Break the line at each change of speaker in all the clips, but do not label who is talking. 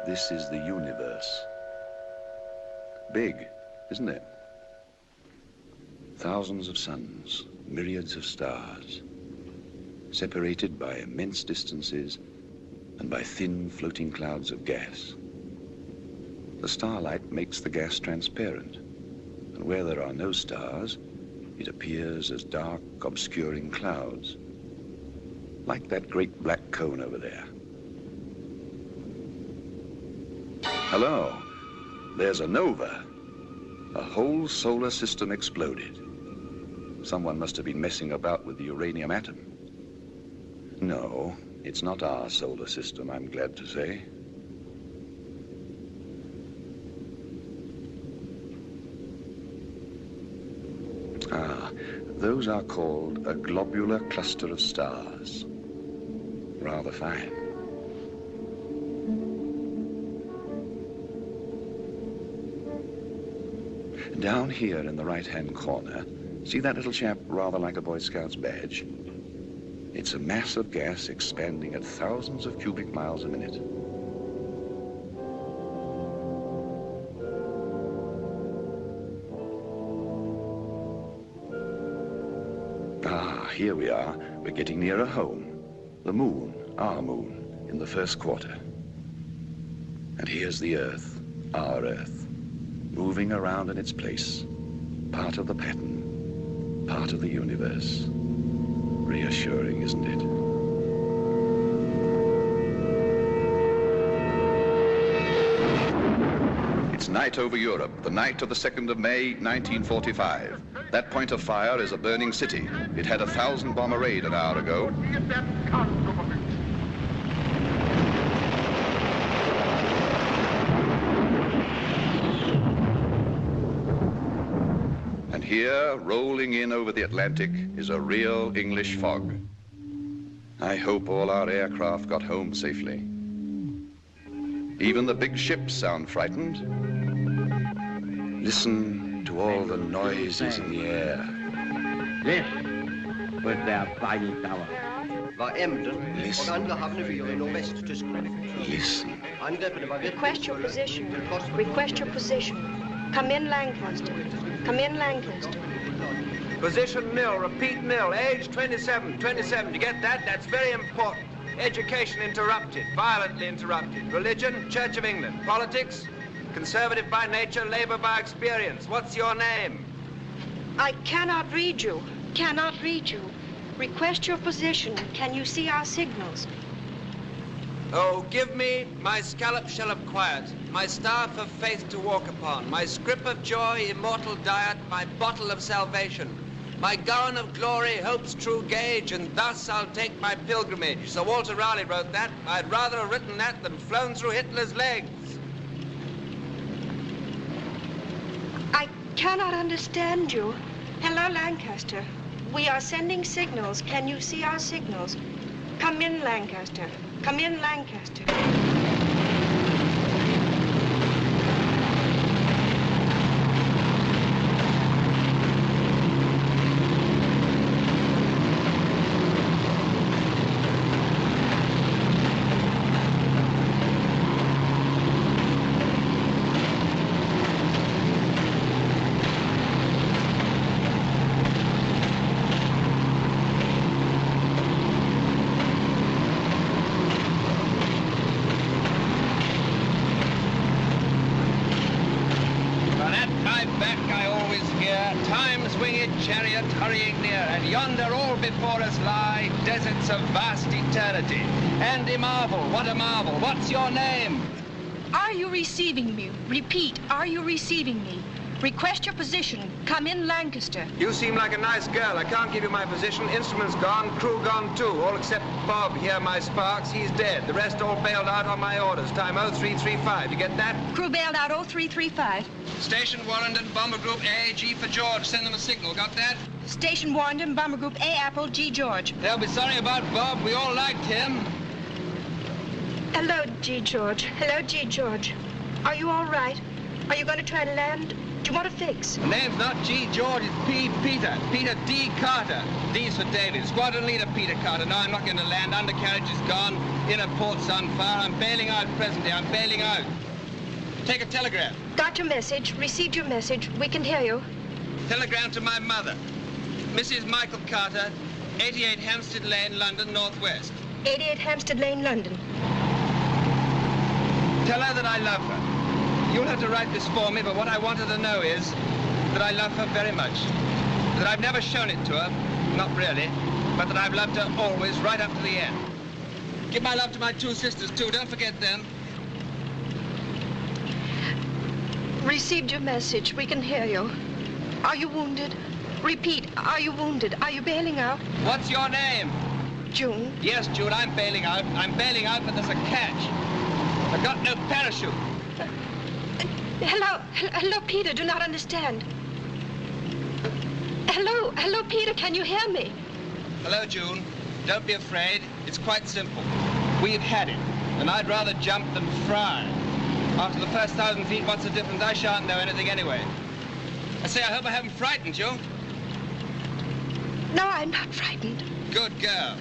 This is the universe. Big, isn't it? Thousands of suns, myriads of stars, separated by immense distances and by thin floating clouds of gas. The starlight makes the gas transparent, and where there are no stars, it appears as dark, obscuring clouds, like that great black cone over there. Hello, there's a nova. A whole solar system exploded. Someone must have been messing about with the uranium atom. No, it's not our solar system, I'm glad to say. Those are called a globular cluster of stars. Rather fine. Down here in the right-hand corner, see that little chap rather like a Boy Scout's badge? It's a mass of gas expanding at thousands of cubic miles a minute. Here we are. We're getting nearer home. The moon, our moon, in the first quarter. And here's the Earth, our Earth, moving around in its place, part of the pattern, part of the universe. Reassuring, isn't it? It's night over Europe, the night of the 2nd of May, 1945. That point of fire is a burning city. It had a 1,000-bomber raid an hour ago. And here, rolling in over the Atlantic, is a real English fog. I hope all our aircraft got home safely. Even the big ships sound frightened. Listen to all the noises in the air.
This was their fighting tower.
Listen. Listen.
Request your position. Request your position. Come in, Lancaster. Come in, Lancaster.
Position nil, repeat nil, age 27, 27. You get that? That's very important. Education interrupted, violently interrupted. Religion, Church of England. Politics, conservative by nature, Labour by experience. What's your name?
I cannot read you. Cannot read you. Request your position. Can you see our signals?
Oh, give me my scallop shell of quiet, my staff of faith to walk upon, my scrip of joy, immortal diet, my bottle of salvation, my gown of glory, hope's true gauge, and thus I'll take my pilgrimage. Sir Walter Raleigh wrote that. I'd rather have written that than flown through Hitler's legs.
I cannot understand you. Hello, Lancaster. We are sending signals. Can you see our signals? Come in, Lancaster. Come in, Lancaster.
Chariot hurrying near, and yonder all before us lie deserts of vast eternity. And a marvel, what a marvel. What's your name?
Are you receiving me? Repeat, are you receiving me? Request your position. Come in, Lancaster.
You seem like a nice girl. I can't give you my position. Instruments gone, crew gone too. All except Bob here, my Sparks. He's dead. The rest all bailed out on my orders. Time 0335. You get that?
Crew bailed out 0335.
Station Warrington, Bomber Group A, G for George. Send them a signal. Got that?
Station Warrington, Bomber Group A, Apple, G, George.
They'll be sorry about Bob. We all liked him.
Hello, G, George. Hello, G, George. Are you all right? Are you going to try to land? Do you want to fix?
The name's not G. George, it's P. Peter. Peter D. Carter. D's for David. Squadron leader Peter Carter. No, I'm not going to land. Undercarriage is gone. Inner port's on fire. I'm bailing out presently. I'm bailing out. Take a telegram.
Got your message. Received your message. We can hear you.
Telegram to my mother. Mrs. Michael Carter, 88 Hampstead Lane, London, Northwest.
88 Hampstead Lane, London.
Tell her that I love her. You'll have to write this for me, but what I want her to know is that I love her very much. That I've never shown it to her, not really, but that I've loved her always, right up to the end. Give my love to my two sisters, too. Don't forget them.
Received your message. We can hear you. Are you wounded? Repeat, are you wounded? Are you bailing out?
What's your name?
June.
Yes, June, I'm bailing out. I'm bailing out, but there's a catch. I've got no parachute.
Hello, Peter, do not understand. Hello, Peter, can you hear me?
Hello, June. Don't be afraid. It's quite simple. We've had it, and I'd rather jump than fry. After the first 1,000 feet, what's the difference? I shan't know anything anyway. I say, I hope I haven't frightened you.
No, I'm not frightened.
Good girl.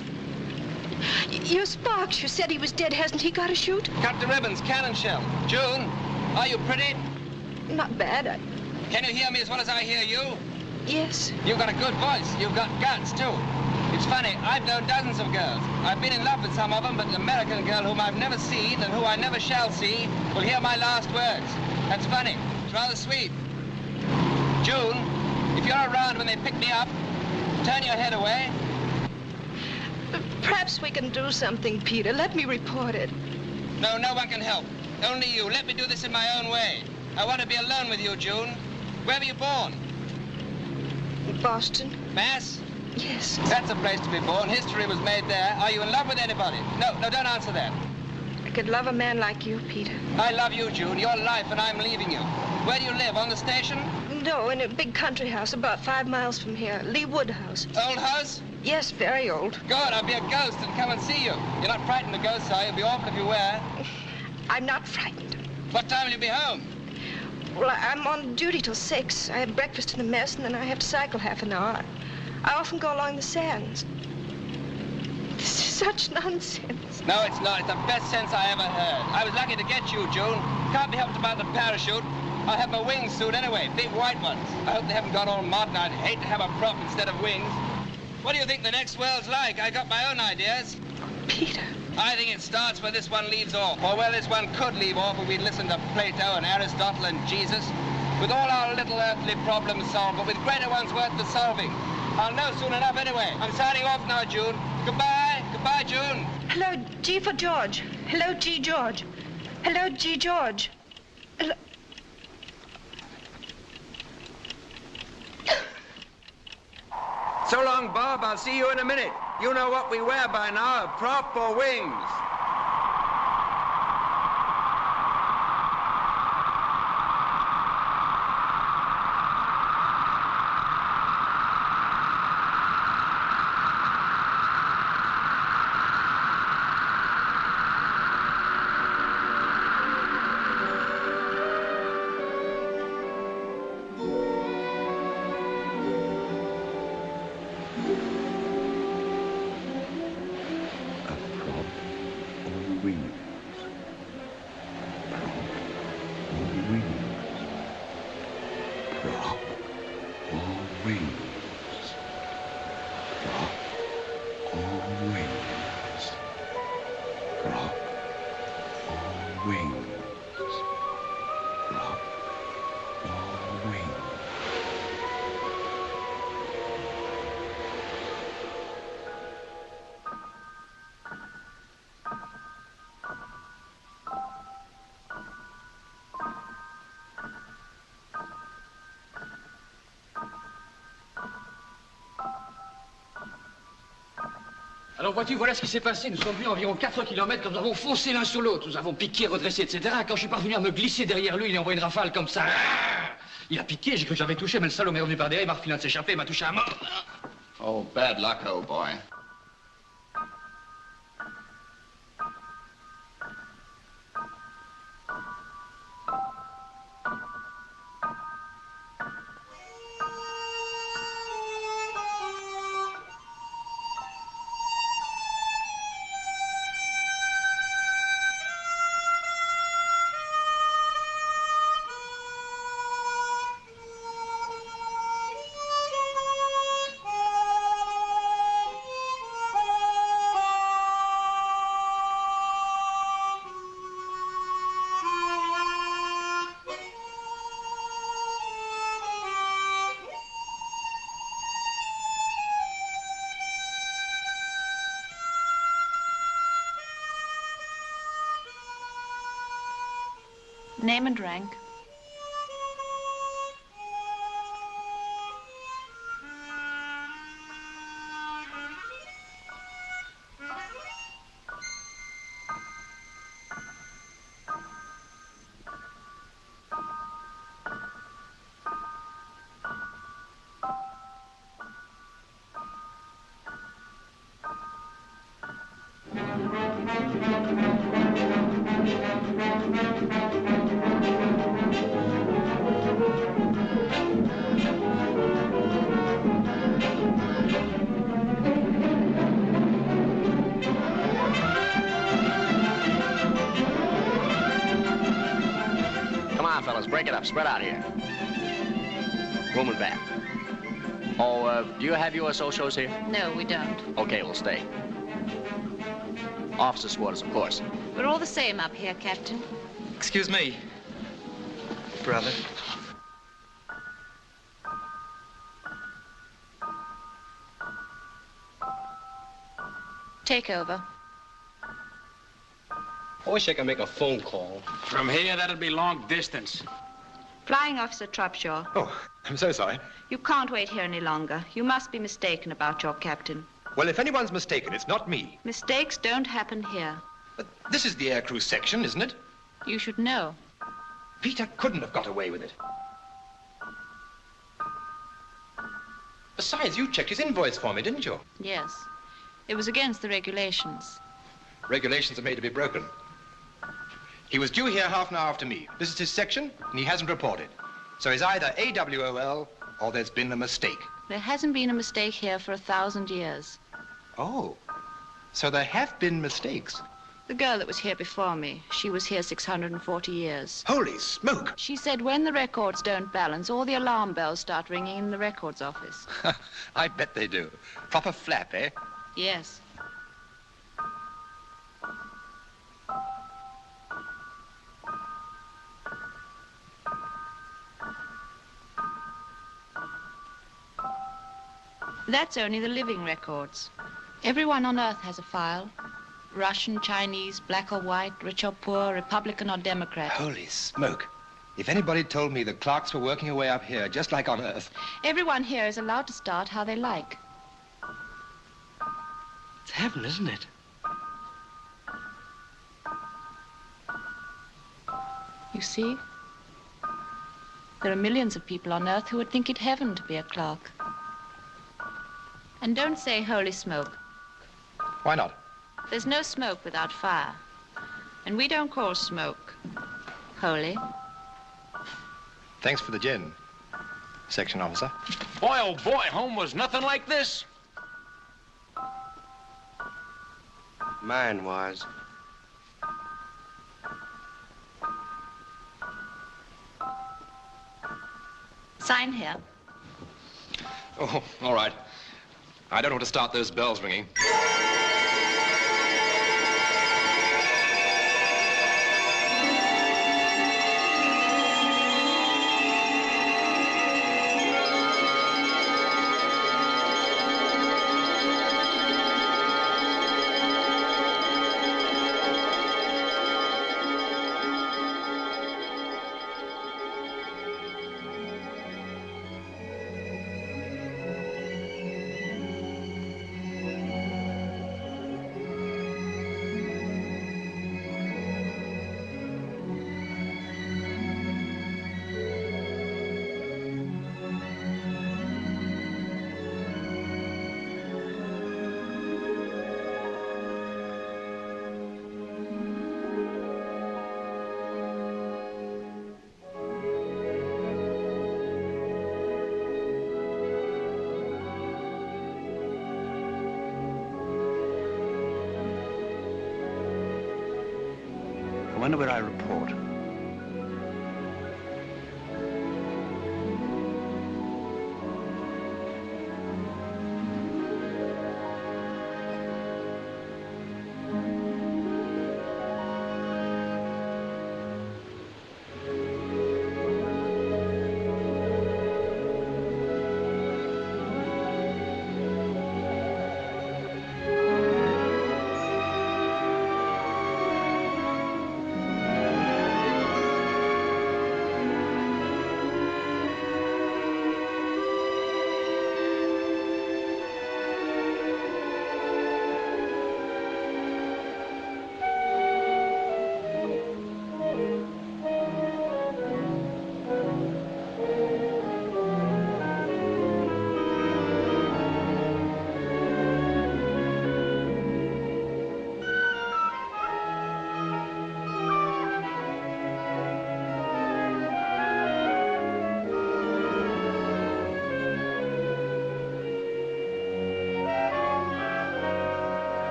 Your Sparks, you said he was dead. Hasn't he got a shoot?
Cut the ribbons, cannon shell. June, are you pretty?
Not bad.
Can you hear me as well as I hear you?
Yes.
You've got a good voice. You've got guts, too. It's funny, I've known dozens of girls. I've been in love with some of them, but an American girl whom I've never seen and who I never shall see will hear my last words. That's funny. It's rather sweet. June, if you're around when they pick me up, turn your head away.
Perhaps we can do something, Peter. Let me report it.
No, no one can help. Only you. Let me do this in my own way. I want to be alone with you, June. Where were you born?
Boston.
Mass?
Yes.
That's a place to be born. History was made there. Are you in love with anybody? No, don't answer that.
I could love a man like you, Peter.
I love you, June. Your life, and I'm leaving you. Where do you live? On the station?
No, in a big country house about 5 miles from here. Lee Wood House.
Old house?
Yes, very old.
Good, I'll be a ghost and come and see you. You're not frightened of ghosts, are you? It'd be awful if you were.
I'm not frightened.
What time will you be home?
Well, I'm on duty till 6. I have breakfast in the mess, and then I have to cycle half an hour. I often go along the sands. This is such nonsense.
No, it's not. It's the best sense I ever heard. I was lucky to get you, June. Can't be helped about the parachute. I'll have my wings soon anyway, big white ones. I hope they haven't gone all modern. I'd hate to have a prop instead of wings. What do you think the next world's like? I got my own ideas.
Peter.
I think it starts where this one leaves off, or where this one could leave off if we'd listened to Plato and Aristotle and Jesus. With all our little earthly problems solved, but with greater ones worth the solving. I'll know soon enough anyway. I'm signing off now, June. Goodbye. Goodbye, June.
Hello, G for George. Hello, G. George. Hello, G. George. Hello.
So long, Bob. I'll see you in a minute. You know what we wear by now, a prop or wings.
Alors vois-tu, voilà ce qui s'est passé. Nous sommes venus environ 4 kilomètres, nous avons foncé l'un sur l'autre. Nous avons piqué, redressé, etc. Quand je suis parvenu à me glisser derrière lui, il a envoyé une rafale comme ça. Il a piqué, j'ai cru que j'avais touché, mais le salaud m'est revenu par derrière, il m'a refilé de s'échapper, il m'a touché à mort.
Oh, bad luck, old boy.
Name and rank.
Come on, fellas, break it up. Spread out here. Room and bath. Oh, do you have USO shows here?
No, we don't.
Okay, we'll stay. Officers' quarters, of course.
We're all the same up here, Captain.
Excuse me, brother.
Take over.
I wish I could make a phone call.
From here, that'll be long distance.
Flying Officer Trupshaw.
Oh, I'm so sorry.
You can't wait here any longer. You must be mistaken about your captain.
Well, if anyone's mistaken, it's not me.
Mistakes don't happen here.
But this is the aircrew section, isn't it?
You should know.
Peter couldn't have got away with it. Besides, you checked his invoice for me, didn't you?
Yes. It was against the regulations.
Regulations are made to be broken. He was due here half an hour after me. This is his section, and he hasn't reported. So he's either AWOL or there's been a mistake.
There hasn't been a mistake here for 1,000 years.
Oh, so there have been mistakes.
The girl that was here before me, she was here 640 years.
Holy smoke!
She said when the records don't balance, all the alarm bells start ringing in the records office.
I bet they do. Proper flap, eh?
Yes. That's only the living records. Everyone on Earth has a file. Russian, Chinese, black or white, rich or poor, Republican or Democrat.
Holy smoke. If anybody told me the clerks were working away up here, just like on Earth.
Everyone here is allowed to start how they like.
It's heaven, isn't it?
You see? There are millions of people on Earth who would think it heaven to be a clerk. And don't say holy smoke.
Why not?
There's no smoke without fire. And we don't call smoke holy.
Thanks for the gin, section officer.
Boy, oh boy, home was nothing like this.
Mine was.
Sign here.
Oh, all right. I don't want to start those bells ringing.
I wonder where I report.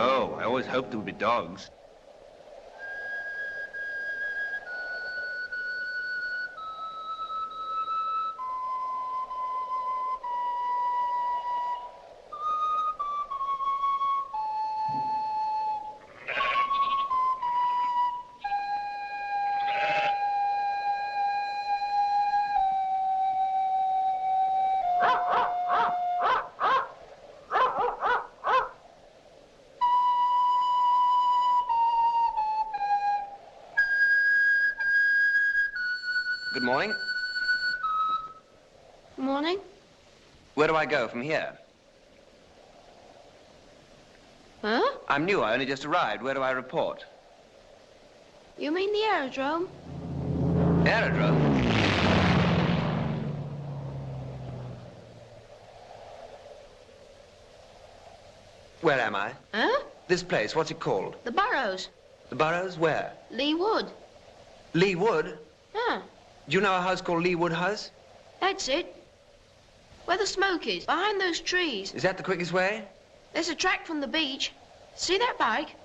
Oh, I always hoped there would be dogs.
Good morning.
Morning.
Where do I go from here?
Huh?
I'm new. I only just arrived. Where do I report?
You mean the aerodrome?
Aerodrome? Where am I?
Huh?
This place, what's it called?
The Burrows.
The Burrows? Where?
Lee Wood.
Lee Wood?
Huh.
Do you know a house called Lee Wood House?
That's it. Where the smoke is, behind those trees.
Is that the quickest way?
There's a track from the beach. See that bike?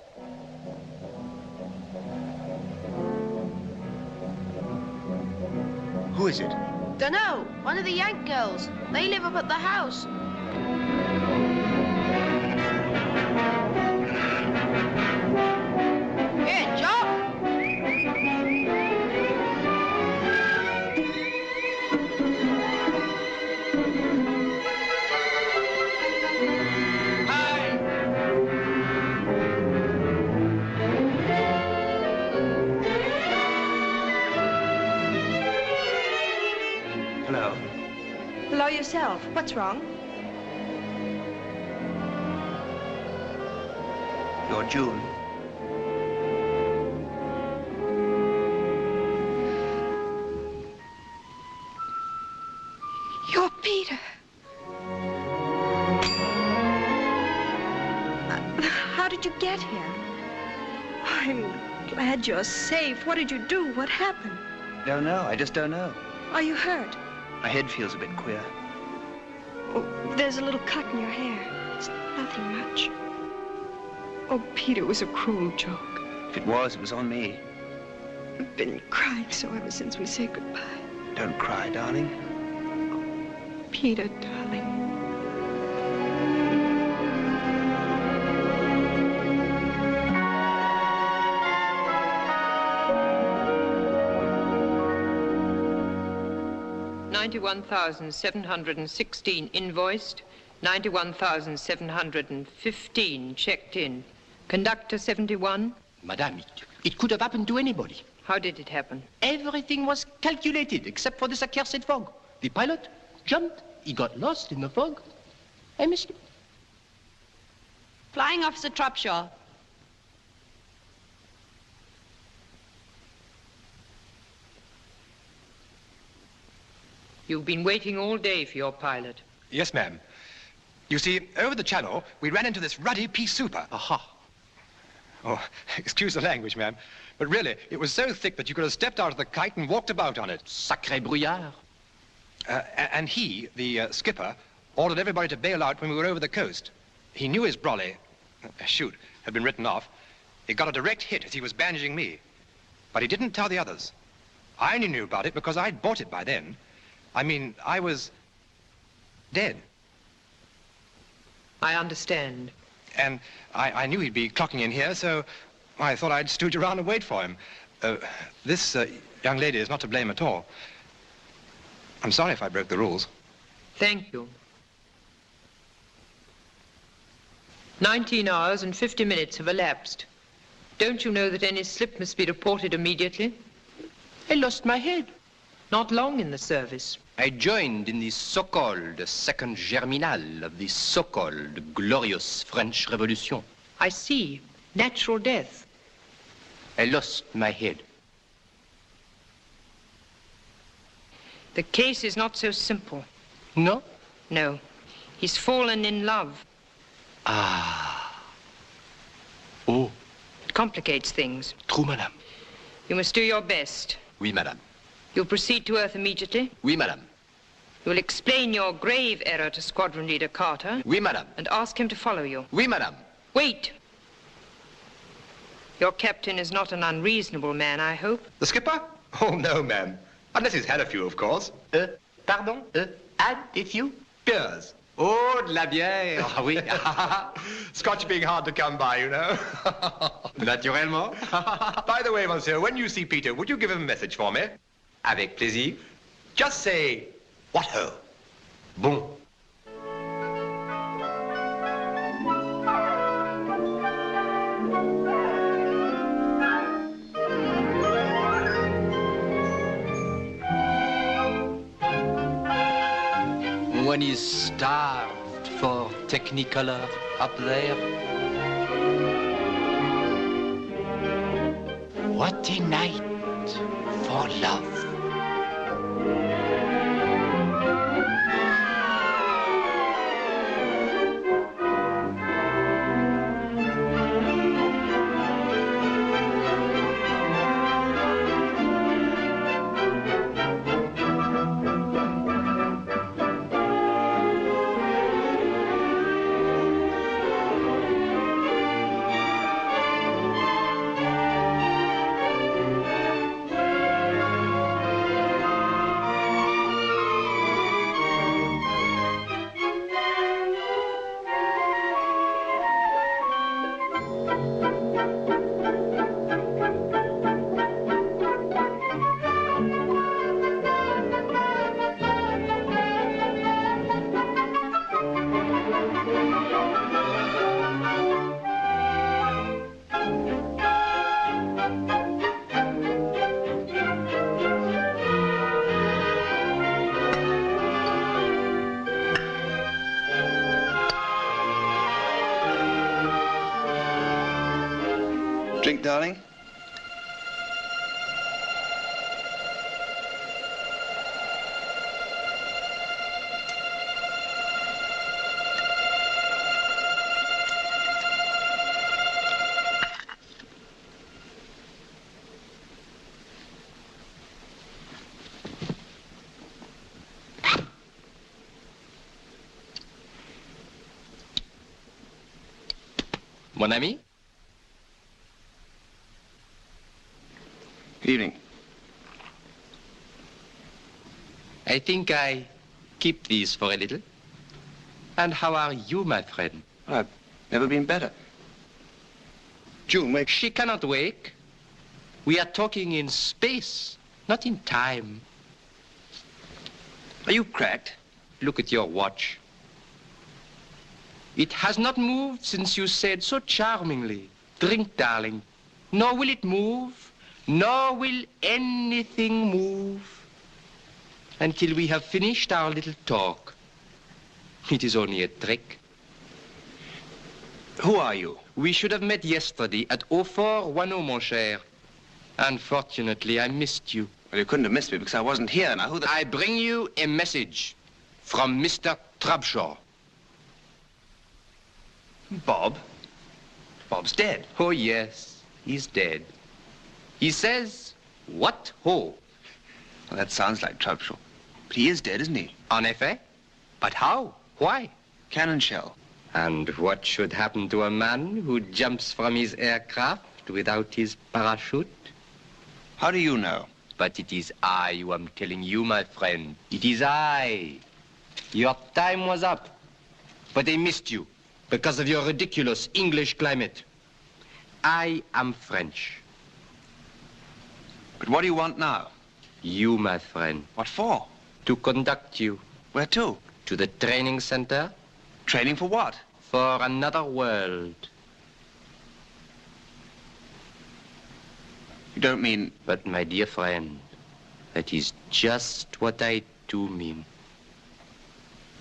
Who is it?
Dunno. One of the Yank girls. They live up at the house. Here, Jock.
Hello.
Hello yourself. What's wrong?
You're June.
You're Peter. How did you get here? I'm glad you're safe. What did you do? What happened?
Don't know. I just don't know.
Are you hurt?
My head feels a bit queer.
Oh, there's a little cut in your hair. It's nothing much. Oh, Peter, it was a cruel joke.
If it was on me.
I've been crying so ever since we said goodbye.
Don't cry, darling.
Peter, darling.
$91,716 invoiced, 91,715 checked in. Conductor 71.
Madame, it could have happened to anybody.
How did it happen?
Everything was calculated except for this accursed fog. The pilot jumped, he got lost in the fog. I missed him.
Flying Officer Tropshaw.
You've been waiting all day for your pilot.
Yes, ma'am. You see, over the channel, we ran into this ruddy pea souper.
Aha.
Oh, excuse the language, ma'am. But really, it was so thick that you could have stepped out of the kite and walked about on it.
Sacré brouillard.
And he, the skipper, ordered everybody to bail out when we were over the coast. He knew his brolly, had been written off. He got a direct hit as he was bandaging me. But he didn't tell the others. I only knew about it because I'd bought it by then. I mean, I was dead.
I understand.
And I knew he'd be clocking in here, so I thought I'd stooge around and wait for him. This young lady is not to blame at all. I'm sorry if I broke the rules.
Thank you. 19 hours and 50 minutes have elapsed. Don't you know that any slip must be reported immediately?
I lost my head.
Not long in the service.
I joined in the so-called second germinal of the so-called glorious French Revolution.
I see. Natural death.
I lost my head.
The case is not so simple.
No?
No. He's fallen in love.
Ah. Oh.
It complicates things.
True, madame.
You must do your best.
Oui, madame.
You'll proceed to Earth immediately?
Oui, madame.
You'll explain your grave error to Squadron Leader Carter?
Oui, madame.
And ask him to follow you?
Oui, madame.
Wait. Your captain is not an unreasonable man, I hope.
The skipper? Oh, no, ma'am. Unless he's had a few, of course.
Pardon? Had a few?
Beers.
Oh, de la bière. Ah oui.
Scotch being hard to come by, you know.
Naturellement.
By the way, monsieur, when you see Peter, would you give him a message for me?
Avec plaisir.
Just say, what ho?
Bon. When he's starved for Technicolor up there. What a night for love.
Drink, darling?
Mon ami?
Good evening.
I think I keep these for a little. And how are you, my friend?
I've never been better. June, wake.
She cannot wake. We are talking in space, not in time.
Are you cracked?
Look at your watch. It has not moved since you said so charmingly, drink, darling. Nor will it move, nor will anything move until we have finished our little talk. It is only a trick.
Who are you?
We should have met yesterday at 0410, mon cher. Unfortunately, I missed you.
Well, you couldn't have missed me because I wasn't here. Now, who the...
I bring you a message from Mr. Trubshaw.
Bob? Bob's dead.
Oh, yes, he's dead. He says, what ho?
Well, that sounds like Trubshaw. But he is dead, isn't he?
En effet. But how? Why?
Cannon shell.
And what should happen to a man who jumps from his aircraft without his parachute?
How do you know?
But it is I who am telling you, my friend. It is I. Your time was up. But they missed you because of your ridiculous English climate. I am French.
But what do you want now?
You, my friend.
What for?
To conduct you.
Where to?
To the training center.
Training for what?
For another world.
You don't mean...
But, my dear friend, that is just what I do mean.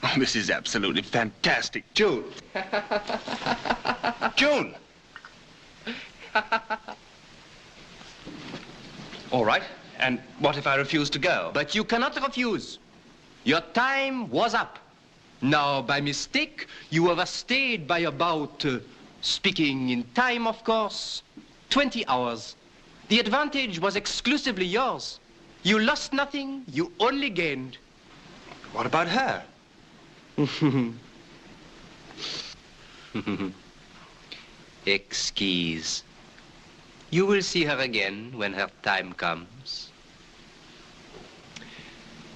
Oh, this is absolutely fantastic. June! June! All right. And what if I refuse to go?
But you cannot refuse. Your time was up. Now, by mistake, you overstayed by about, speaking in time, of course, 20 hours. The advantage was exclusively yours. You lost nothing, you only gained.
What about her?
Exquise. You will see her again when her time comes.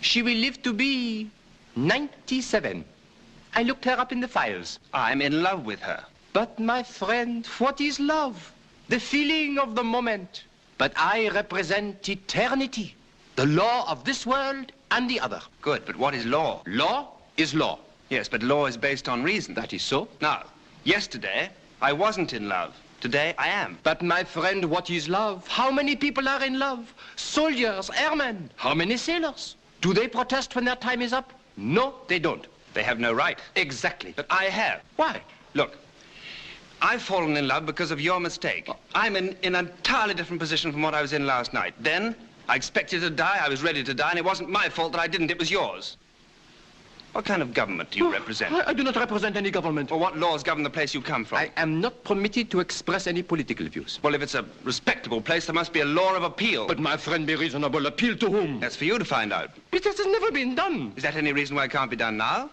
She will live to be 97. I looked her up in the files.
I'm in love with her.
But my friend, what is love? The feeling of the moment. But I represent eternity. The law of this world and the other.
Good, but what is law?
Law is law.
Yes, but law is based on reason.
That is so.
Now, yesterday, I wasn't in love. Today, I am.
But my friend, what is love? How many people are in love? Soldiers, airmen. How many sailors? Do they protest when their time is up? No, they don't.
They have no right.
Exactly.
But I have.
Why?
Look, I've fallen in love because of your mistake. I'm in an entirely different position from what I was in last night. Then, I expected to die, I was ready to die, and it wasn't my fault that I didn't, it was yours. What kind of government do you represent?
I do not represent any government.
Or what laws govern the place you come from?
I am not permitted to express any political views.
Well, if it's a respectable place, there must be a law of appeal.
But my friend, be reasonable. Appeal to whom?
That's for you to find out.
But this has never been done.
Is that any reason why it can't be done now?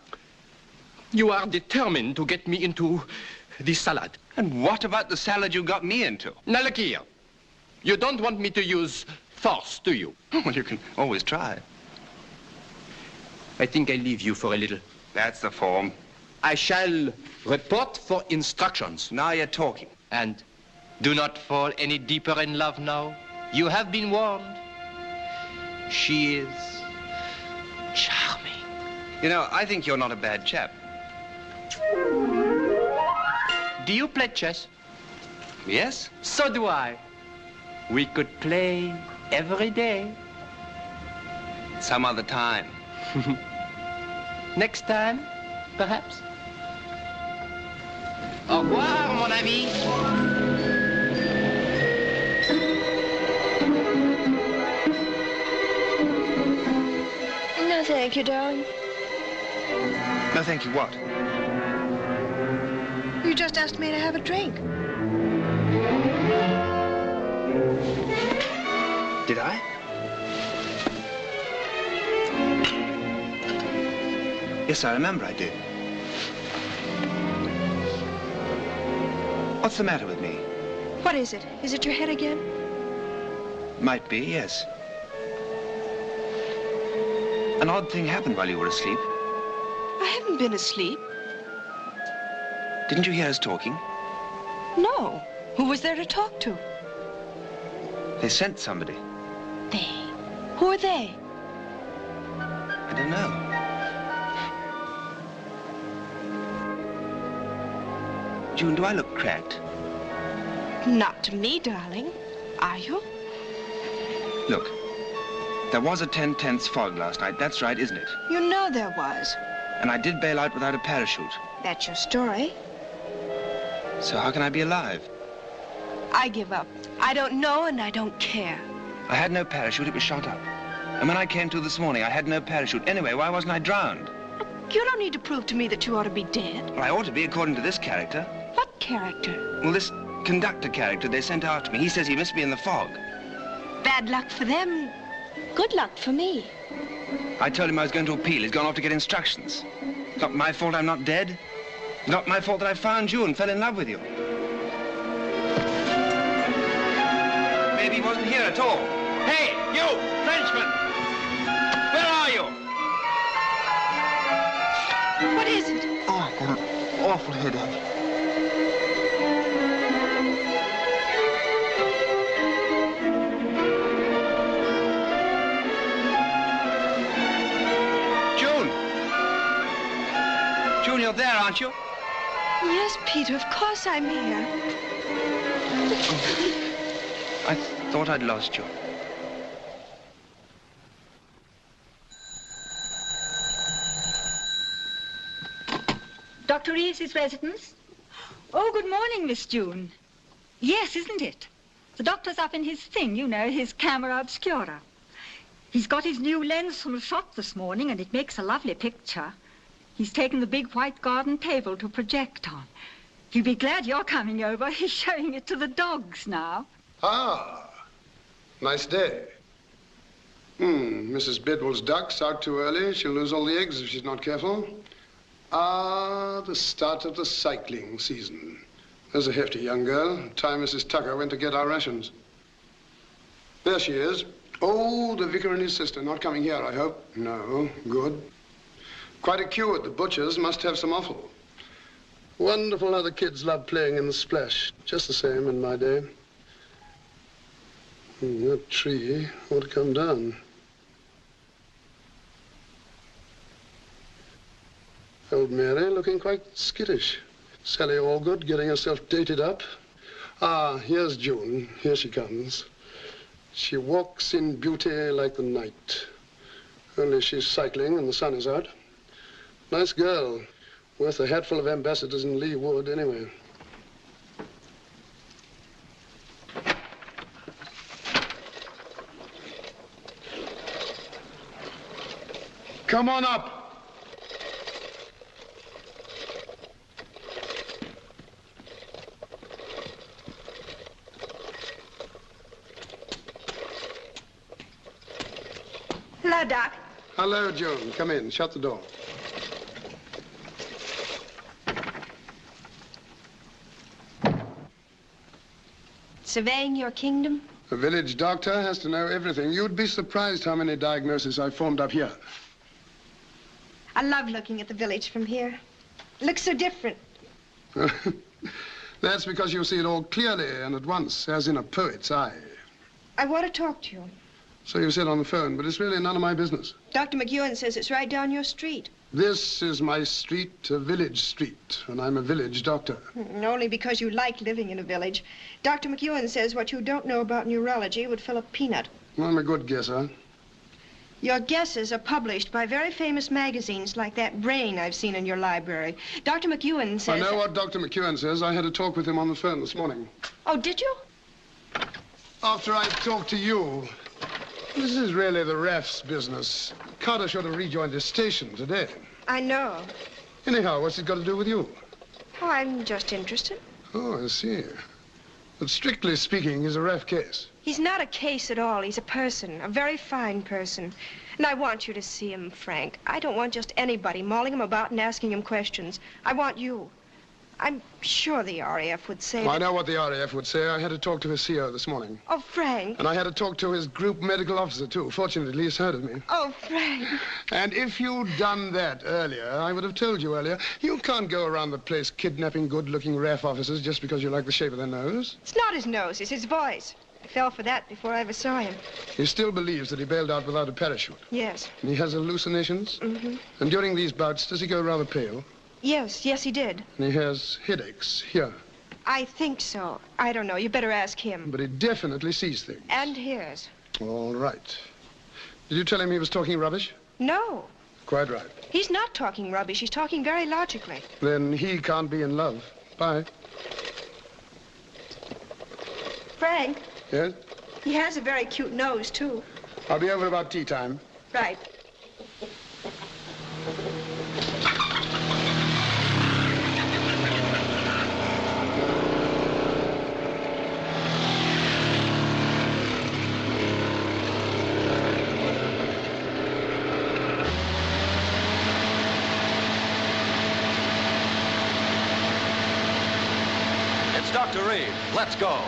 You are determined to get me into the salad.
And what about the salad you got me into?
Now, look here. You don't want me to use force, do you?
Well, you can always try.
I think I leave you for a little.
That's the form.
I shall report for instructions.
Now you're talking.
And do not fall any deeper in love now. You have been warned. She is charming.
You know, I think you're not a bad chap.
Do you play chess?
Yes?
So do I. We could play every day.
Some other time.
Next time, perhaps. Au revoir, mon ami.
No, thank you, darling.
No, thank you, what?
You just asked me to have a drink.
Did I? Yes, I remember I did. What's the matter with me?
What is it? Is it your head again?
Might be, yes. An odd thing happened while you were asleep.
I haven't been asleep.
Didn't you hear us talking?
No. Who was there to talk to?
They sent somebody.
They? Who are they?
I don't know. June, do I look cracked?
Not to me, darling. Are you?
Look, there was a 10/10 fog last night. That's right, isn't it?
You know there was.
And I did bail out without a parachute.
That's your story.
So how can I be alive?
I give up. I don't know and I don't care.
I had no parachute. It was shot up. And when I came to this morning, I had no parachute. Anyway, why wasn't I drowned?
You don't need to prove to me that you ought to be dead.
Well, I ought to be, according to this character.
What character?
Well, this conductor character they sent after me. He says he missed me in the fog.
Bad luck for them. Good luck for me.
I told him I was going to appeal. He's gone off to get instructions. It's not my fault I'm not dead. It's not my fault that I found you and fell in love with you. Maybe he wasn't here at all. Hey, you, Frenchman! Where are you?
What is it?
Oh, I've got an awful headache.
June, you're there, aren't you?
Yes, Peter, of course I'm here.
I thought I'd lost you.
Dr. Reeves's residence? Oh, good morning, Miss June. Yes, isn't it? The doctor's up in his thing, you know, his camera obscura. He's got his new lens from the shop this morning, and it makes a lovely picture. He's taken the big white garden table to project on. He'll be glad you're coming over. He's showing it to the dogs now.
Ah, nice day. Mrs. Bidwell's duck's out too early. She'll lose all the eggs if she's not careful. Ah, the start of the cycling season. There's a hefty young girl. Time Mrs. Tucker went to get our rations. There she is. Oh, the vicar and his sister. Not coming here, I hope. No, good. Quite a queue at the butcher's. Must have some offal. Wonderful how the kids love playing in the splash. Just the same in my day. That tree ought to come down. Old Mary looking quite skittish. Sally Allgood getting herself dated up. Ah, here's June. Here she comes. She walks in beauty like the night. Only she's cycling and the sun is out. Nice girl. Worth a hatful of ambassadors in Lee Wood, anyway. Come on up.
Hello, Doc.
Hello, June. Come in. Shut the door.
Surveying your kingdom?
A village doctor has to know everything. You'd be surprised how many diagnoses I've formed up here.
I love looking at the village from here. It looks so different.
That's because you see it all clearly and at once, as in a poet's eye.
I want to talk to you.
So you said on the phone, but it's really none of my business.
Dr. McEwen says it's right down your street.
This is my street, a village street, and I'm a village doctor.
Only because you like living in a village. Dr. McEwen says what you don't know about neurology would fill a peanut.
I'm a good guesser.
Your guesses are published by very famous magazines like that Brain I've seen in your library. Dr. McEwen says...
I know what Dr. McEwen says. I had a talk with him on the phone this morning.
Oh, did you?
After I talked to you. This is really the ref's business. Carter should have rejoined his station today.
I know.
Anyhow, what's it got to do with you?
Oh, I'm just interested.
Oh, I see. But strictly speaking, he's a ref case.
He's not a case at all. He's a person, a very fine person. And I want you to see him, Frank. I don't want just anybody mauling him about and asking him questions. I want you. I'm sure the RAF would say
I know what the RAF would say. I had to talk to his CO this morning.
Oh, Frank.
And I had to talk to his group medical officer, too. Fortunately, he's heard of me.
Oh, Frank.
And if you'd done that earlier, I would have told you earlier, you can't go around the place kidnapping good-looking RAF officers just because you like the shape of their nose.
It's not his nose, it's his voice. I fell for that before I ever saw him.
He still believes that he bailed out without a parachute.
Yes.
And he has hallucinations?
Mm-hmm.
And during these bouts, does he go rather pale?
Yes, he did.
And he has headaches here.
I think so. I don't know. You better ask him.
But he definitely sees things.
And hears.
All right. Did you tell him he was talking rubbish?
No.
Quite right.
He's not talking rubbish. He's talking very logically.
Then he can't be in love. Bye.
Frank?
Yes?
He has a very cute nose, too.
I'll be over about tea time.
Right.
Dr. Reed, let's go.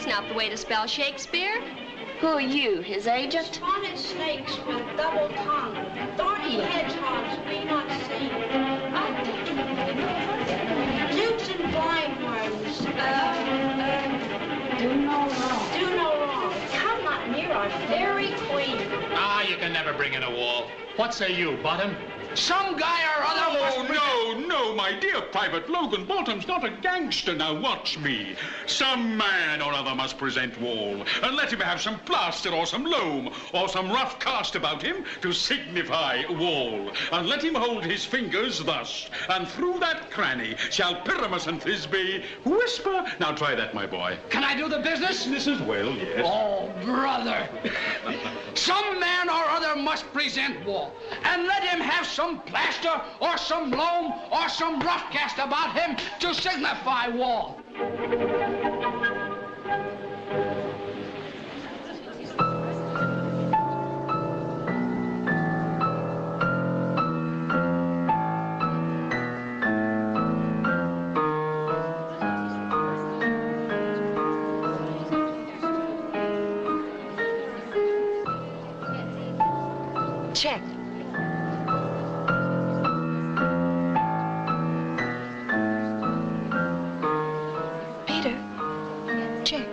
Not the way to spell Shakespeare.
Who are you, his agent?
Spotted snakes with double tongue. Thorny hedgehogs may not see. Newts and blind ones. Do no wrong. Do no wrong. Come not near our fairy queen.
Ah, you can never bring in a wall. What say you, Bottom?
Some guy or other
Oh, no, my dear Private Logan. Bottom's not a gangster. Now watch me. Some man or other must present Wall, and let him have some plaster or some loam or some rough cast about him to signify Wall. And let him hold his fingers thus, and through that cranny shall Pyramus and Thisbe whisper. Now try that, my boy.
Can I do the business?
Business as well, yes.
Oh, brother. Some man or other must present Wall, and let him have some plaster or some loam or some rough cast about him to signify Wall.
Check. Peter, check.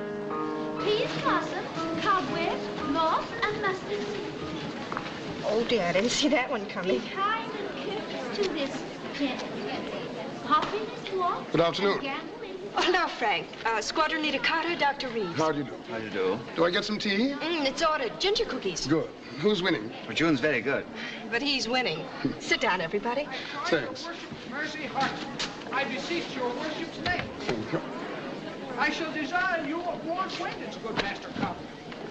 Peas, blossom, cobweb, moss, and mustard seed.
Oh, dear, I didn't see that one
Be
coming.
kind and courteous to this gentleman. Hop in and walk.
Good afternoon.
Oh, hello, Frank. Squadron Leader Carter, Dr. Reeves.
How do you do?
How do you do?
Do I get some tea?
It's ordered. Ginger cookies.
Good. Who's winning?
Well, June's very good.
But he's winning. Sit down, everybody.
Thanks.
Mercy heart, I beseech your worship's name. I shall desire you a more acquaintance, good Master Cop.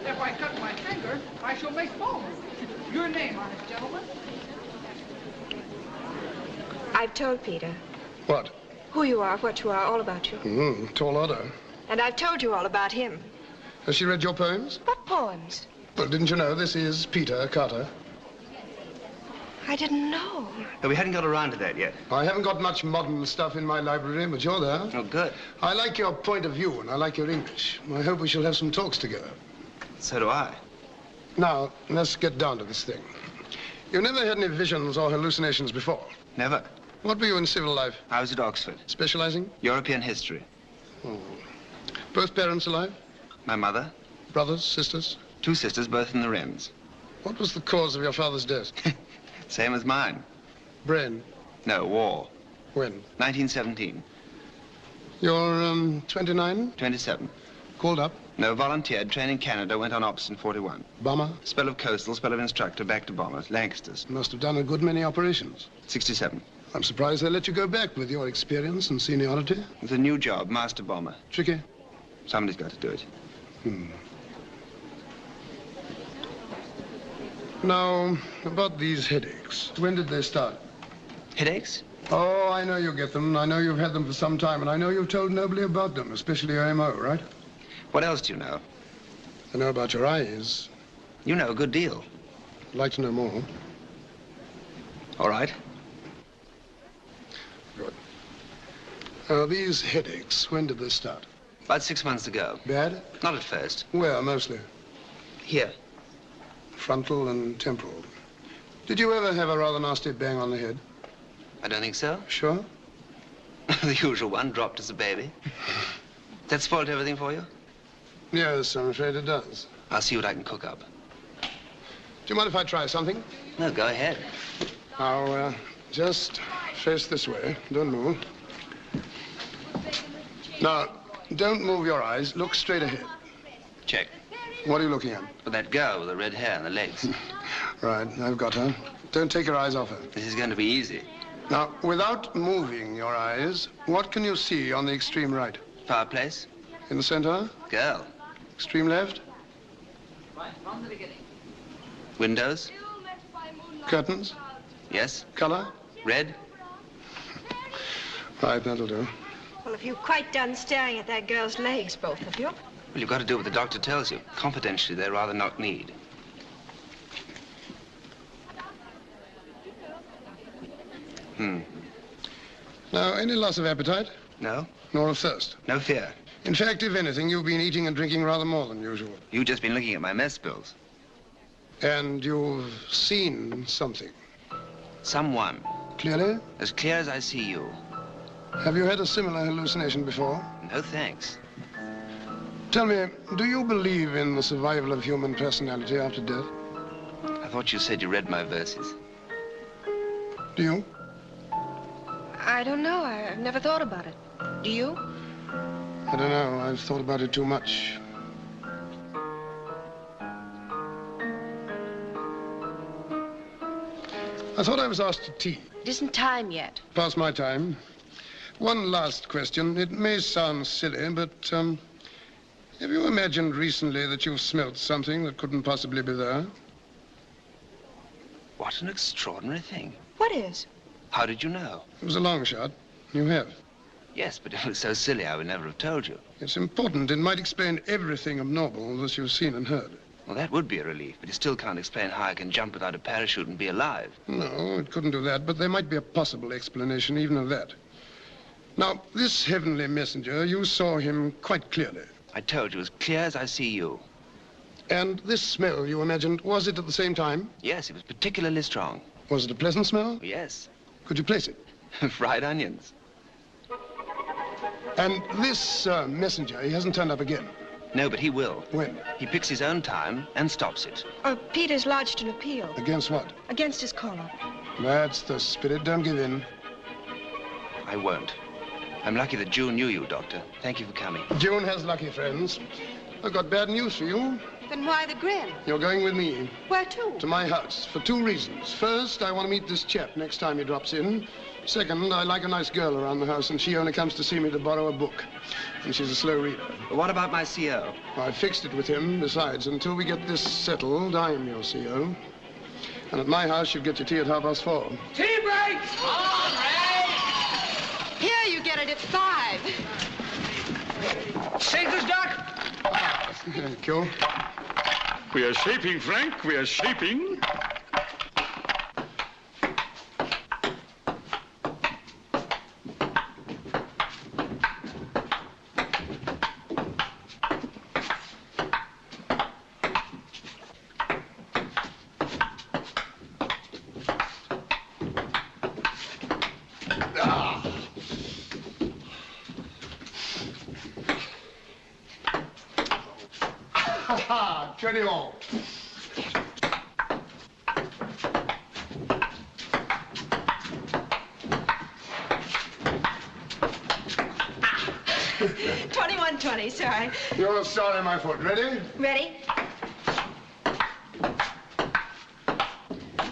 If I cut my finger, I shall make bone. Your name, honest gentleman?
I've told Peter
What?
who you are, what you are, all about you.
Tall order.
And I've told you all about him.
Has she read your poems?
What poems?
Well, didn't you know this is Peter Carter?
I didn't know.
But we hadn't got around to that yet.
I haven't got much modern stuff in my library, but you're there.
Oh, good.
I like your point of view, and I like your English. I hope we shall have some talks together.
So do I.
Now, let's get down to this thing. You never had any visions or hallucinations before?
Never.
What were you in civil life?
I was at Oxford.
Specializing?
European history.
Oh. Both parents alive?
My mother.
Brothers, sisters?
2 sisters, both in the Wrens.
What was the cause of your father's death?
Same as mine.
Brain?
No, war.
When?
1917.
You're, 29?
27.
Called up?
No, volunteered, trained in Canada, went on ops in 41.
Bomber?
Spell of coastal, spell of instructor, back to bombers, Lancasters.
Must have done a good many operations.
67.
I'm surprised they let you go back with your experience and seniority.
It's a new job, master bomber.
Tricky?
Somebody's got to do it.
Now, about these headaches. When did they start?
Headaches?
Oh, I know you get them. I know you've had them for some time, and I know you've told nobody about them, especially your M.O., right?
What else do you know?
I know about your eyes.
You know a good deal.
I'd like to know more.
All right.
Good. Now, these headaches, when did they start?
About 6 months ago.
Bad?
Not at first.
Where, mostly?
Here.
Frontal and temporal. Did you ever have a rather nasty bang on the head?
I don't think so.
Sure?
The usual one, dropped as a baby. That spoiled everything for you?
Yes, I'm afraid it does.
I'll see what I can cook up.
Do you mind if I try something?
No, go ahead.
Now, just face this way. Don't move. Now, don't move your eyes. Look straight ahead.
Check.
What are you looking at?
Well, that girl with the red hair and the legs.
Right, I've got her. Don't take your eyes off her.
This is going to be easy.
Now, without moving your eyes, what can you see on the extreme right?
Fireplace.
In the center?
Girl.
Extreme left?
Right, from the beginning.
Windows.
Curtains?
Yes.
Color?
Red.
Right, that'll do.
Well, if you're quite done staring at that girl's legs, both of you.
Well, you've got to do what the doctor tells you. Confidentially, they're rather knock-kneed.
Now, any loss of appetite?
No.
Nor of thirst?
No fear.
In fact, if anything, you've been eating and drinking rather more than usual.
You've just been looking at my mess bills.
And you've seen something?
Someone.
Clearly?
As clear as I see you.
Have you had a similar hallucination before?
No thanks.
Tell me, do you believe in the survival of human personality after death?
I thought you said you read my verses.
Do you?
I don't know. I've never thought about it. Do you?
I don't know. I've thought about it too much. I thought I was asked to tea.
It isn't time yet.
Past my time. One last question. It may sound silly, but have you imagined recently that you've smelt something that couldn't possibly be there?
What an extraordinary thing.
What is?
How did you know?
It was a long shot. You have.
Yes, but it was so silly I would never have told you.
It's important. It might explain everything abnormal that you've seen and heard.
Well, that would be a relief, but it still can't explain how I can jump without a parachute and be alive.
No, it couldn't do that, but there might be a possible explanation even of that. Now, this heavenly messenger, you saw him quite clearly.
I told you, as clear as I see you.
And this smell, you imagined, was it at the same time?
Yes, it was particularly strong.
Was it a pleasant smell?
Yes.
Could you place it?
Fried onions.
And this messenger, he hasn't turned up again?
No, but he will.
When?
He picks his own time and stops it.
Peter's lodged an appeal.
Against what?
Against his caller.
That's the spirit. Don't give in.
I won't. I'm lucky that June knew you, Doctor. Thank you for coming.
June has lucky friends. I've got bad news for you.
Then why the grin?
You're going with me.
Where to?
To my house, for 2 reasons. First, I want to meet this chap next time he drops in. Second, I like a nice girl around the house, and she only comes to see me to borrow a book. And she's a slow reader.
But what about my CO?
I fixed it with him. Besides, until we get this settled, I'm your CO. And at my house, you'll get your tea at 4:30.
Tea break! All right!
Here, you get it at 5.
Sailors, Doc?
Thank you.
We are shaping, Frank. We are shaping.
Turn it on.
$21.20, sorry.
You're sorry, my foot. Ready?
Ready?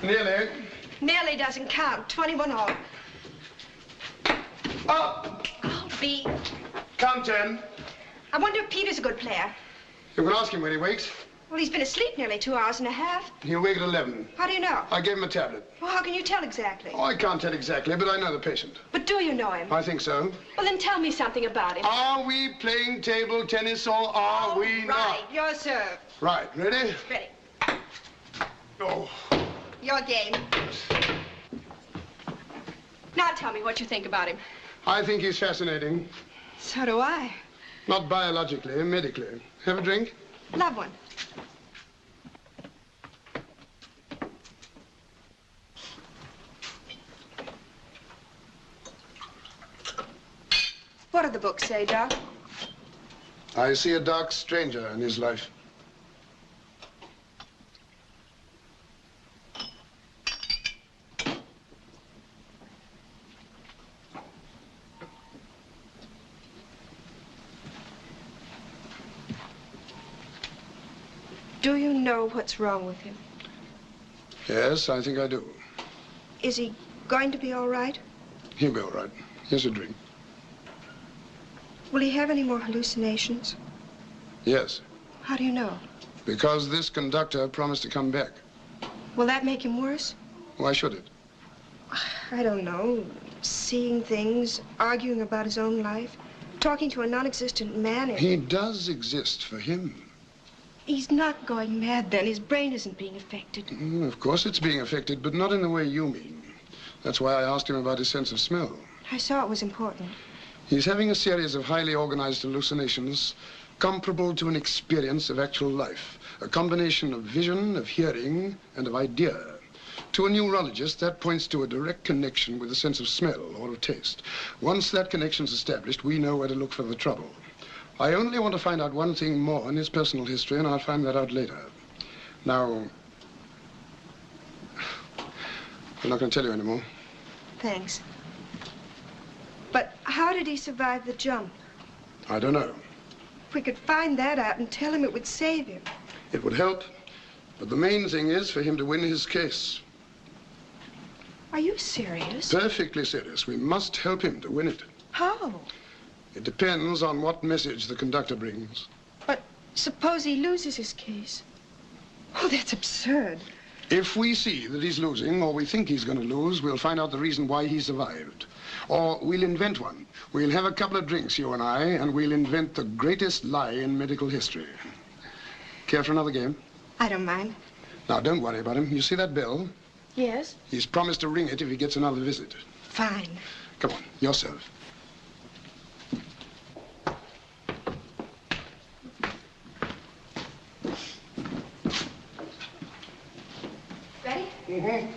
Nearly.
Nearly doesn't count. 21 all.
Up.
I'll be.
Count 10.
I wonder if Peter's a good player.
You can ask him when he wakes.
Well, he's been asleep nearly 2 hours and a half.
He'll wake at 11.
How do you know?
I gave him a tablet.
Well, how can you tell exactly?
Oh, I can't tell exactly, but I know the patient.
But do you know him?
I think so.
Well, then tell me something about him.
Are we playing table tennis or are we not?
Right, your serve.
Right, ready?
Ready.
Oh.
Your game. Now tell me what you think about him.
I think he's fascinating.
So do I.
Not biologically, medically. Have a drink?
Love one. What do the books say, Doc?
I see a dark stranger in his life.
Do you know what's wrong with him?
Yes, I think I do.
Is he going to be all right?
He'll be all right. Here's a drink.
Will he have any more hallucinations?
Yes,
How do you know?
because this conductor promised to come back.
Will that make him worse?
Why should it?
I don't know. Seeing things, arguing about his own life, talking to a non-existent man.
He does exist for him.
He's not going mad then. His brain isn't being affected.
Of course it's being affected, but not in the way you mean. That's why I asked him about his sense of smell.
I saw it was important.
He's having a series of highly organized hallucinations comparable to an experience of actual life. A combination of vision, of hearing, and of idea. To a neurologist, that points to a direct connection with the sense of smell or of taste. Once that connection's established, we know where to look for the trouble. I only want to find out one thing more in his personal history, and I'll find that out later. Now, I'm not going to tell you anymore.
Thanks. But how did he survive the jump?
I don't know.
If we could find that out and tell him, it would save him.
It would help, but the main thing is for him to win his case.
Are you serious?
Perfectly serious. We must help him to win it.
How?
It depends on what message the conductor brings.
But suppose he loses his case. Oh, that's absurd.
If we see that he's losing, or we think he's going to lose, we'll find out the reason why he survived. Or we'll invent one. We'll have a couple of drinks, you and I, and we'll invent the greatest lie in medical history. Care for another game?
I don't mind.
Now, don't worry about him. You see that bell?
Yes?
He's promised to ring it if he gets another visit.
Fine.
Come on, yourself.
Ready?
Mm-hmm.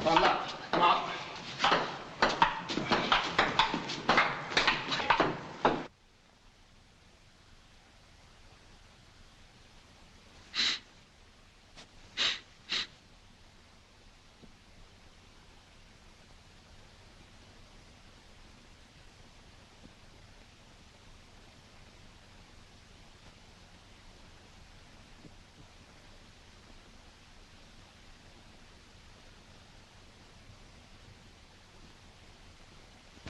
Come on.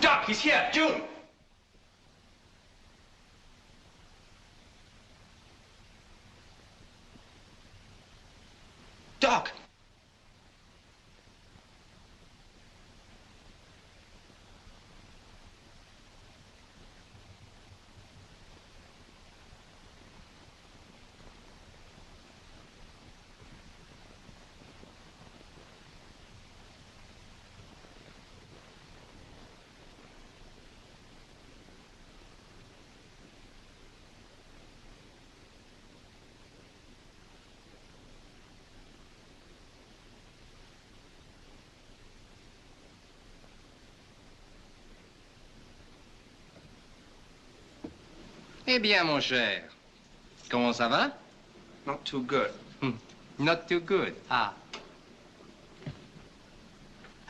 Doc, he's here. June! Doc!
Eh bien, mon cher, comment ça va?
Not too good.
Not too good. Ah.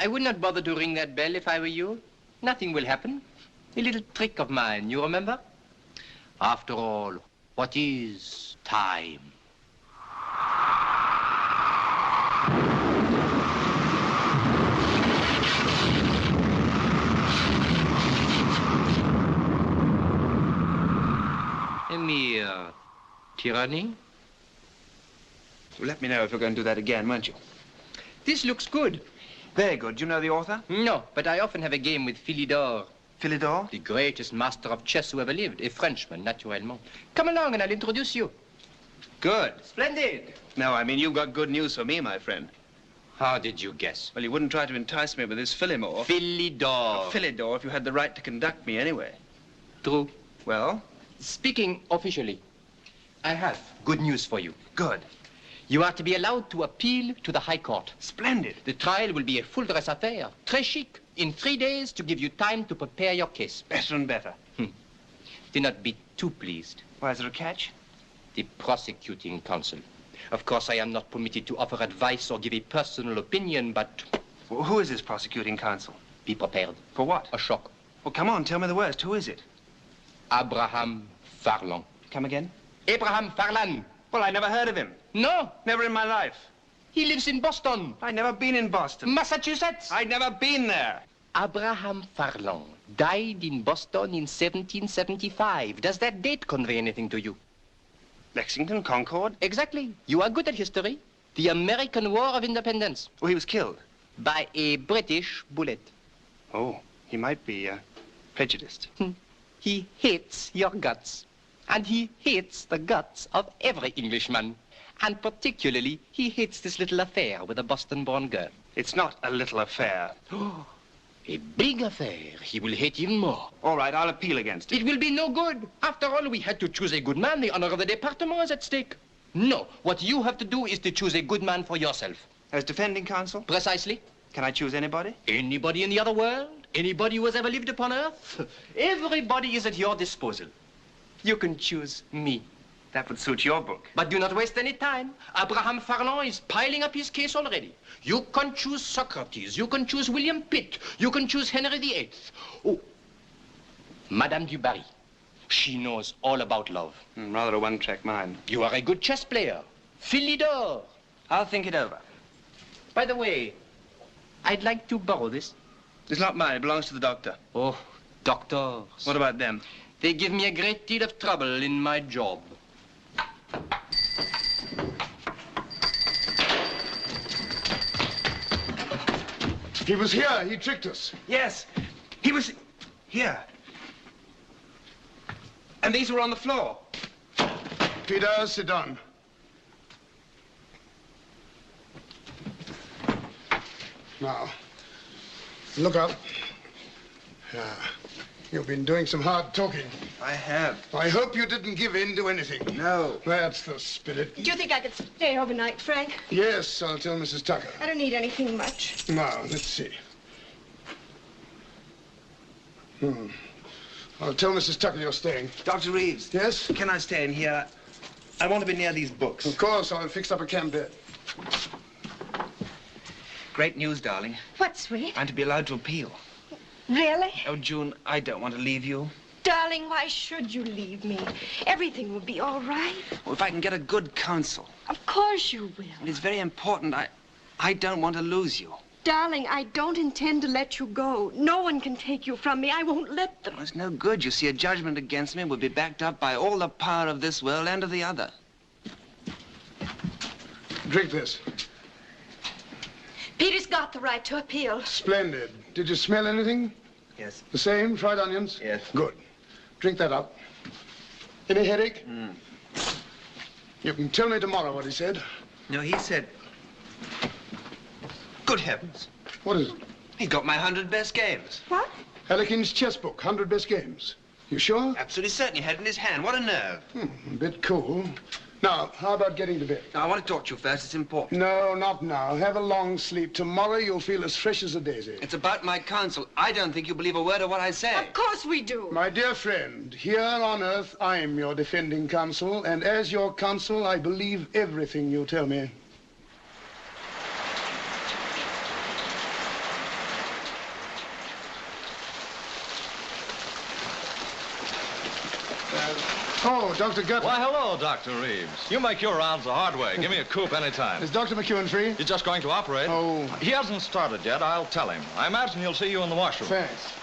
I would not bother to ring that bell if I were you. Nothing will happen. A little trick of mine, you remember? After all, what is time? A mere tyranny?
Well, let me know if you're going to do that again, won't you?
This looks good.
Very good. Do you know the author?
No, but I often have a game with Philidor.
Philidor?
The greatest master of chess who ever lived. A Frenchman, naturellement. Come along and I'll introduce you.
Good.
Splendid.
No, I mean, you've got good news for me, my friend.
How did you guess?
Well, you wouldn't try to entice me with this Phillimore.
Philidor.
Philidor, if you had the right to conduct me anyway.
True.
Well?
Speaking officially, I have good news for you.
Good.
You are to be allowed to appeal to the High Court.
Splendid.
The trial will be a full-dress affair, très chic, in 3 days to give you time to prepare your case.
Better and better.
Do not be too pleased.
Why, is there a catch?
The prosecuting counsel. Of course, I am not permitted to offer advice or give a personal opinion, but...
Well, who is this prosecuting counsel?
Be prepared.
For what?
A shock.
Well, come on, tell me the worst. Who is it?
Abraham Farlan.
Come again?
Abraham Farlan.
Well, I never heard of him.
No.
Never in my life.
He lives in Boston.
I've never been in Boston.
Massachusetts.
I've never been there.
Abraham Farlan died in Boston in 1775. Does that date convey anything to you?
Lexington, Concord?
Exactly. You are good at history. The American War of Independence.
Oh, he was killed?
By a British bullet.
Oh, he might be prejudiced.
He hates your guts. And he hates the guts of every Englishman. And particularly, he hates this little affair with a Boston-born girl.
It's not a little affair.
A big affair. He will hate even more.
All right, I'll appeal against it.
It will be no good. After all, we had to choose a good man. The honor of the department is at stake. No, what you have to do is to choose a good man for yourself.
As defending counsel?
Precisely.
Can I choose anybody?
Anybody in the other world? Anybody who has ever lived upon Earth? Everybody is at your disposal. You can choose me.
That would suit your book.
But do not waste any time. Abraham Farnon is piling up his case already. You can choose Socrates. You can choose William Pitt. You can choose Henry VIII. Oh, Madame du Barry. She knows all about love.
Rather a one-track mind.
You are a good chess player. Philidor.
I'll think it over.
By the way, I'd like to borrow this.
It's not mine. It belongs to the doctor.
Oh, doctors.
What about them?
They give me a great deal of trouble in my job.
He was here. He tricked us.
Yes. He was here. And these were on the floor.
Peter, sit down. Now, look up. You've been doing some hard talking.
I have.
I hope you didn't give in to anything.
No.
That's the spirit.
Do you think I could stay overnight, Frank?
Yes, I'll tell Mrs. Tucker.
I don't need anything much.
Now, let's see. I'll tell Mrs. Tucker you're staying.
Dr. Reeves.
Yes?
Can I stay in here? I want to be near these books.
Of course, I'll fix up a camp bed.
Great news, darling.
What, sweet?
I'm to be allowed to appeal.
Really?
Oh, June, I don't want to leave you.
Darling, why should you leave me? Everything will be all right.
Well, if I can get a good counsel.
Of course you will.
And it's very important. I don't want to lose you.
Darling, I don't intend to let you go. No one can take you from me. I won't let them.
Well, it's no good. You see, a judgment against me would be backed up by all the power of this world and of the other.
Drink this.
Peter's got the right to appeal.
Splendid. Did you smell anything?
Yes.
The same? Fried onions?
Yes.
Good. Drink that up. Any headache? You can tell me tomorrow what he said.
No, he said... Good heavens.
What is it?
He got my 100 best games.
What?
Harlequin's chess book, 100 best games. You sure?
Absolutely certain. He had it in his hand. What a nerve.
A bit cool. Now, how about getting to bed?
Now, I want to talk to you first. It's important.
No, not now. Have a long sleep. Tomorrow you'll feel as fresh as a daisy.
It's about my counsel. I don't think you believe a word of what I say.
Of course we do.
My dear friend, here on Earth, I'm your defending counsel, and as your counsel, I believe everything you tell me. Oh, Dr. Guthrie.
Why, hello, Dr. Reeves. You make your rounds the hard way. Give me a coupe anytime.
Is Dr. McEwen free?
He's just going to operate.
Oh.
He hasn't started yet. I'll tell him. I imagine he'll see you in the washroom.
Thanks.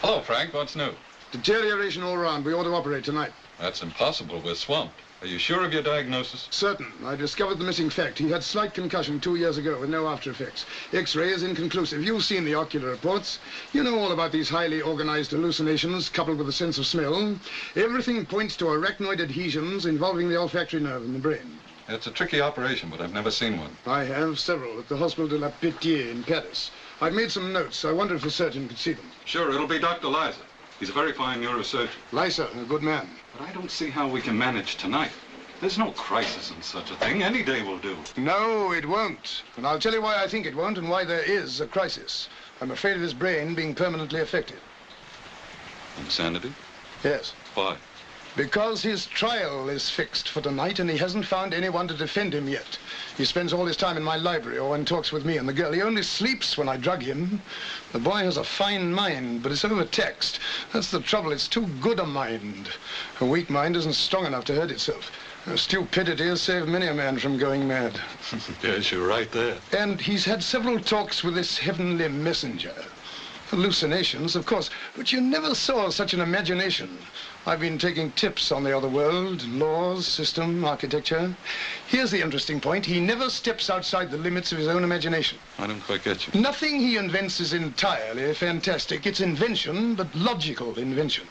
Hello, Frank. What's new?
Deterioration all around. We ought to operate tonight.
That's impossible. We're swamped. Are you sure of your diagnosis?
Certain. I discovered the missing fact. He had slight concussion 2 years ago with no after effects. X-ray is inconclusive. You've seen the ocular reports. You know all about these highly organized hallucinations coupled with a sense of smell. Everything points to arachnoid adhesions involving the olfactory nerve in the brain.
It's a tricky operation, but I've never seen one.
I have several at the Hospital de la Pitié in Paris. I've made some notes. I wonder if the surgeon could see them.
Sure, it'll be Dr. Liza. He's a very fine neurosurgeon.
Liza, a good man.
But I don't see how we can manage tonight. There's no crisis in such a thing. Any day will do.
No, it won't. And I'll tell you why I think it won't and why there is a crisis. I'm afraid of his brain being permanently affected.
Insanity?
Yes.
Why?
Because his trial is fixed for tonight and he hasn't found anyone to defend him yet. He spends all his time in my library or when talks with me and the girl. He only sleeps when I drug him. The boy has a fine mind, but it's overtaxed. That's the trouble. It's too good a mind. A weak mind isn't strong enough to hurt itself. Stupidity has saved many a man from going mad.
Yes, you're right there.
And he's had several talks with this heavenly messenger. Hallucinations, of course, but you never saw such an imagination. I've been taking tips on the other world, laws, system, architecture. Here's the interesting point. He never steps outside the limits of his own imagination.
I don't quite get you.
Nothing he invents is entirely fantastic. It's invention, but logical invention.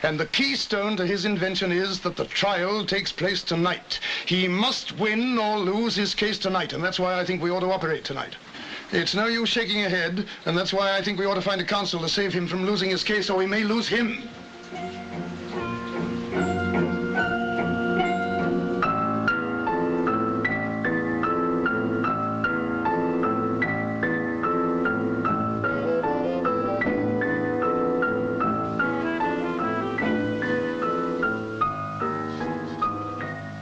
And the keystone to his invention is that the trial takes place tonight. He must win or lose his case tonight, and that's why I think we ought to operate tonight. It's no use shaking your head, and that's why I think we ought to find a counsel to save him from losing his case, or we may lose him.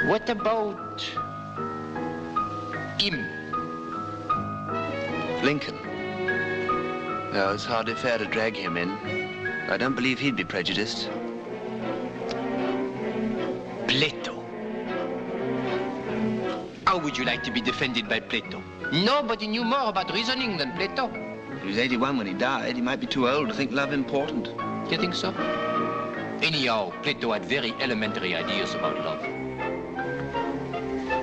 What about him?
Lincoln. No, it's hardly fair to drag him in. I don't believe he'd be prejudiced.
Plato. How would you like to be defended by Plato? Nobody knew more about reasoning than Plato.
He was 81 when he died. He might be too old to think love important.
You think so? Anyhow, Plato had very elementary ideas about love.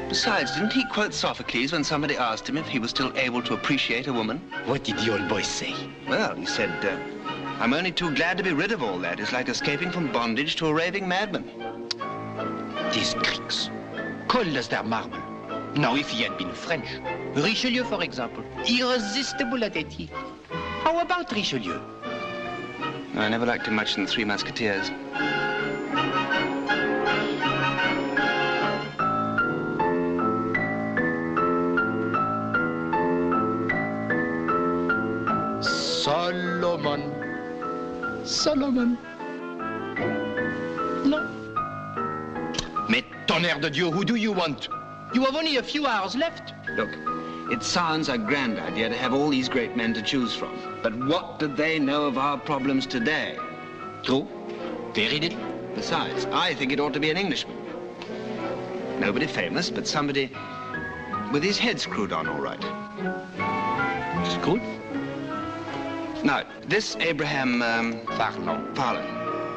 Besides, didn't he quote Sophocles when somebody asked him if he was still able to appreciate a woman?
What did the old boy say?
Well, he said, I'm only too glad to be rid of all that. It's like escaping from bondage to a raving madman.
These Greeks, cold as their marble. Now, if he had been French, Richelieu, for example, irresistible at 80. How about Richelieu?
I never liked him much in the Three Musketeers.
Solomon. No. Mais tonnerre de Dieu, who do you want? You have only a few hours left.
Look, it sounds a grand idea to have all these great men to choose from. But what do they know of our problems today?
True. Very little.
Besides, I think it ought to be an Englishman. Nobody famous, but somebody with his head screwed on all right.
Screwed?
Now, this Abraham...
Farlow.
Farlow.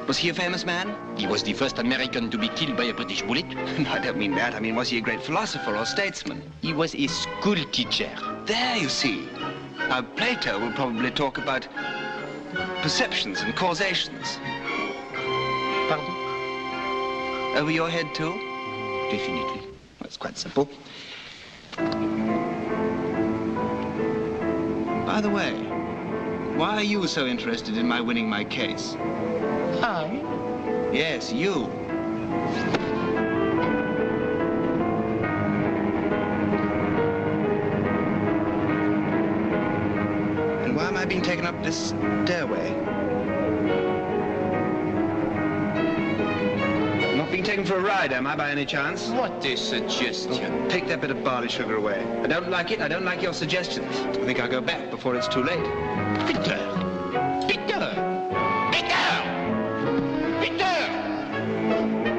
Was he a famous man?
He was the first American to be killed by a British bullet.
No, I don't mean that. I mean, was he a great philosopher or statesman?
He was a school teacher.
There, you see. Now, Plato will probably talk about perceptions and causations.
Pardon?
Over your head, too?
Definitely.
That's quite simple. By the way, why are you so interested in my winning my case?
I?
Yes, you. And why am I being taken up this stairway? Not being taken for a ride, am I, by any chance?
What a suggestion.
Take that bit of barley sugar away. I don't like it. I don't like your suggestions. I think I'll go back before it's too late.
Peter! Peter! Peter! Peter!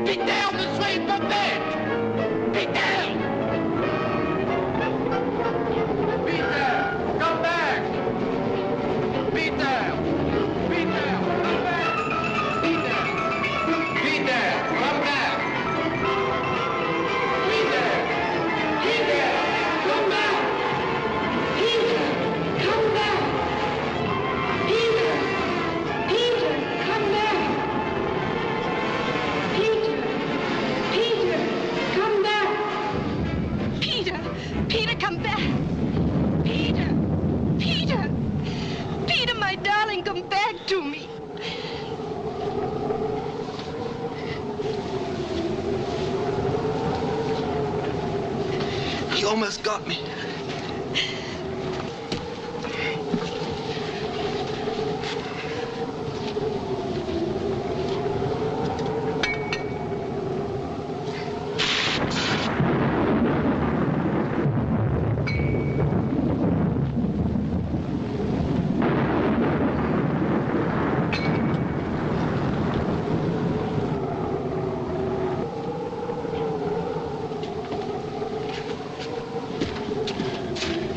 Peter, ne soyez pas bête! Peter! Peter, come back! Peter! Peter, come back! Peter! Peter, come back! Peter! Peter, come back!
Peter, come back! Peter! Peter, come back! Peter! Peter, come back! Peter! Peter, come back! Peter! Peter! Peter, my darling, come back to me!
He almost got me.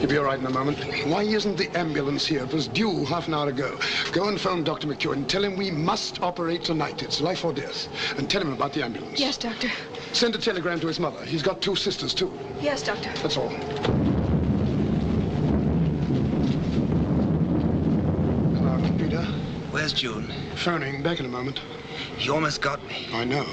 He'll be all right in a moment. Why isn't the ambulance here? It was due half an hour ago. Go and phone Dr. McEwen. Tell him we must operate tonight. It's life or death. And tell him about the ambulance.
Yes, Doctor.
Send a telegram to his mother. He's got 2 sisters, too.
Yes, Doctor.
That's all. Hello, Peter.
Where's June?
Phoning. Back in a moment.
He almost got me.
I know.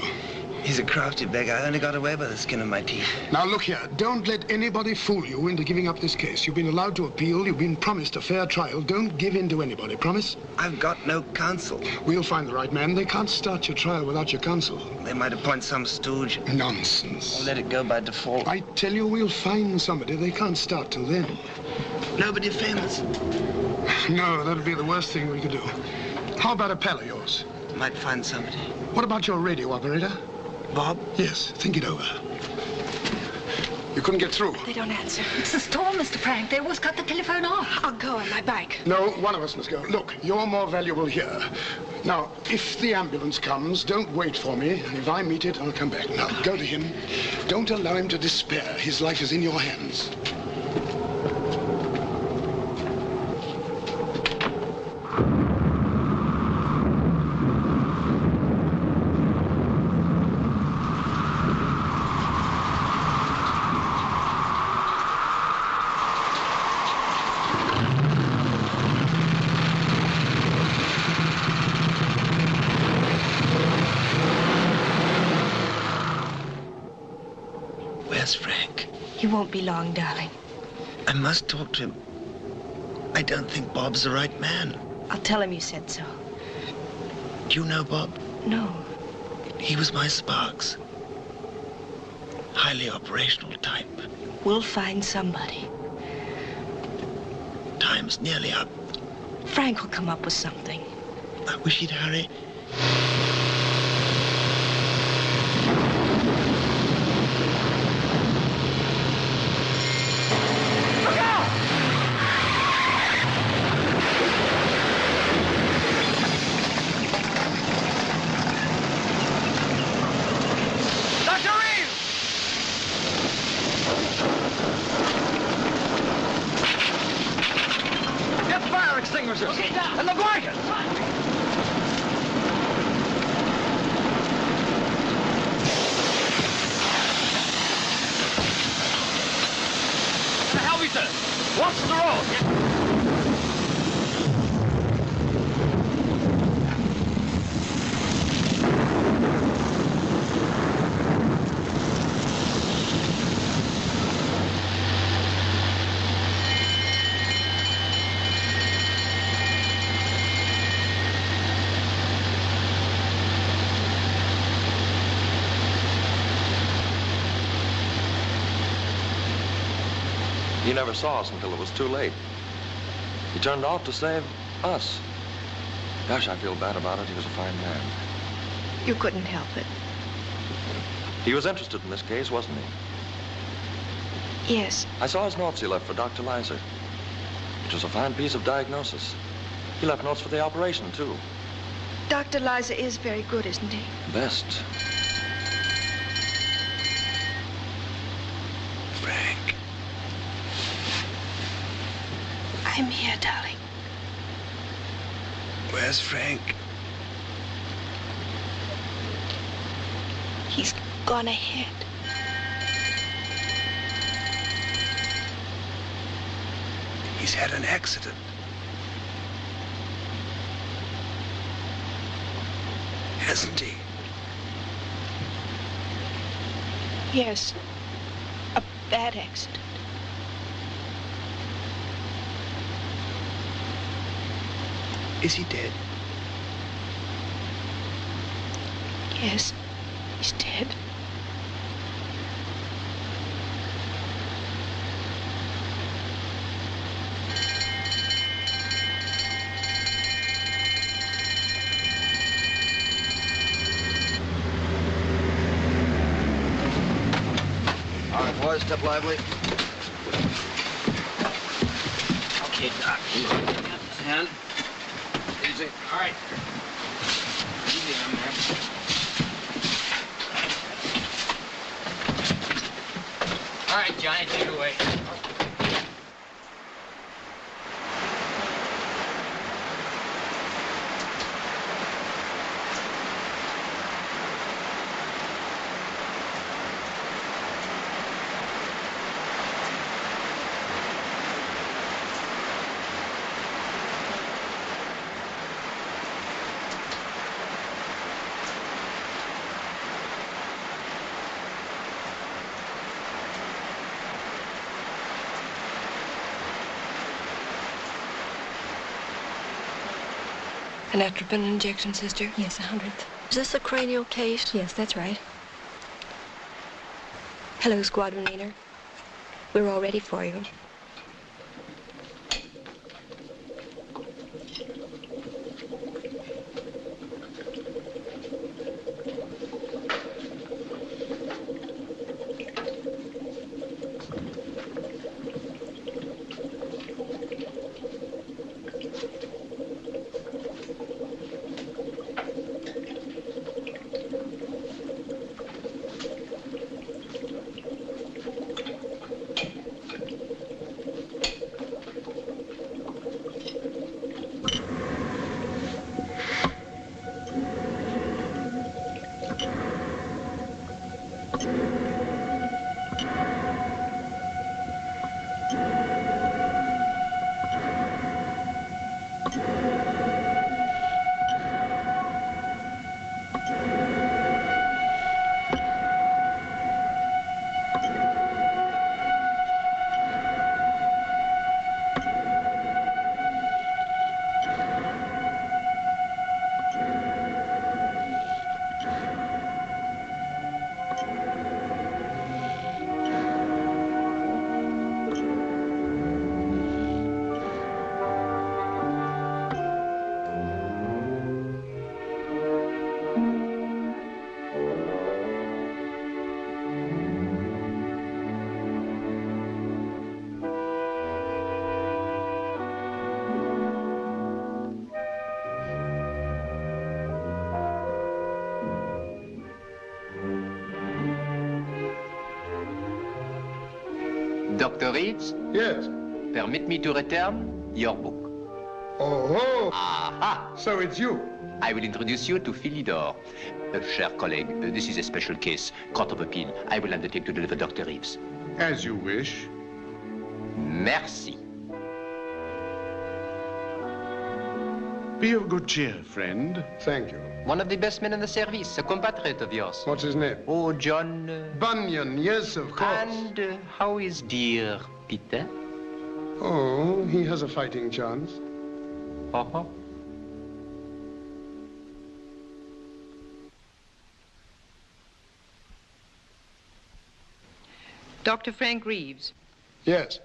He's a crafty beggar. I only got away by the skin of my teeth.
Now, look here. Don't let anybody fool you into giving up this case. You've been allowed to appeal. You've been promised a fair trial. Don't give in to anybody. Promise?
I've got no counsel.
We'll find the right man. They can't start your trial without your counsel.
They might appoint some stooge.
Nonsense.
Or let it go by default.
I tell you, we'll find somebody. They can't start till then.
Nobody famous?
No, that'd be the worst thing we could do. How about a pal of yours?
Might find somebody.
What about your radio operator?
Bob?
Yes, think it over. You couldn't get through.
They don't answer.
It's a storm, Mr. Frank. They always cut the telephone off.
I'll go on my bike.
No, one of us must go. Look, you're more valuable here. Now, if the ambulance comes, don't wait for me. If I meet it, I'll come back. Now, go to him. Don't allow him to despair. His life is in your hands.
Frank?
He won't be long, darling.
I must talk to him. I don't think Bob's the right man.
I'll tell him you said so.
Do you know Bob?
No.
He was my Sparks. Highly operational type.
We'll find somebody.
Time's nearly up.
Frank will come up with something.
I wish he'd hurry.
And the blanket! The hell, Lieutenant? What's the road?
He never saw us until it was too late. He turned off to save us. Gosh, I feel bad about it. He was a fine man.
You couldn't help it.
He was interested in this case, wasn't he?
Yes.
I saw his notes he left for Dr. Leiser. It was a fine piece of diagnosis. He left notes for the operation, too.
Dr. Leiser is very good, isn't he?
Best.
Frank.
I'm here, darling.
Where's Frank?
He's gone ahead.
He's had an accident. Hasn't he?
Yes. A bad accident.
Is he dead?
Yes, he's dead.
All right, boys, step lively. Okay, Doc. Hand. Easy. All right. Easy on there. All right, Johnny, take it away.
An atropine injection, sister?
Yes, 100th.
Is this a cranial case?
Yes, that's right.
Hello, squadron leader. We're all ready for you.
Dr. Reeves?
Yes?
Permit me to return your book.
Oh,
Aha!
So it's you?
I will introduce you to Philidor. Cher colleague, this is a special case, court of appeal. I will undertake to deliver Dr. Reeves.
As you wish.
Merci.
Be of good cheer, friend. Thank you.
One of the best men in the service, a compatriot of yours.
What's his name?
Oh, John...
Bunyan, yes, of course.
And how is dear Peter?
Oh, he has a fighting chance.
Uh-huh.
Dr. Frank Reeves,
Yes,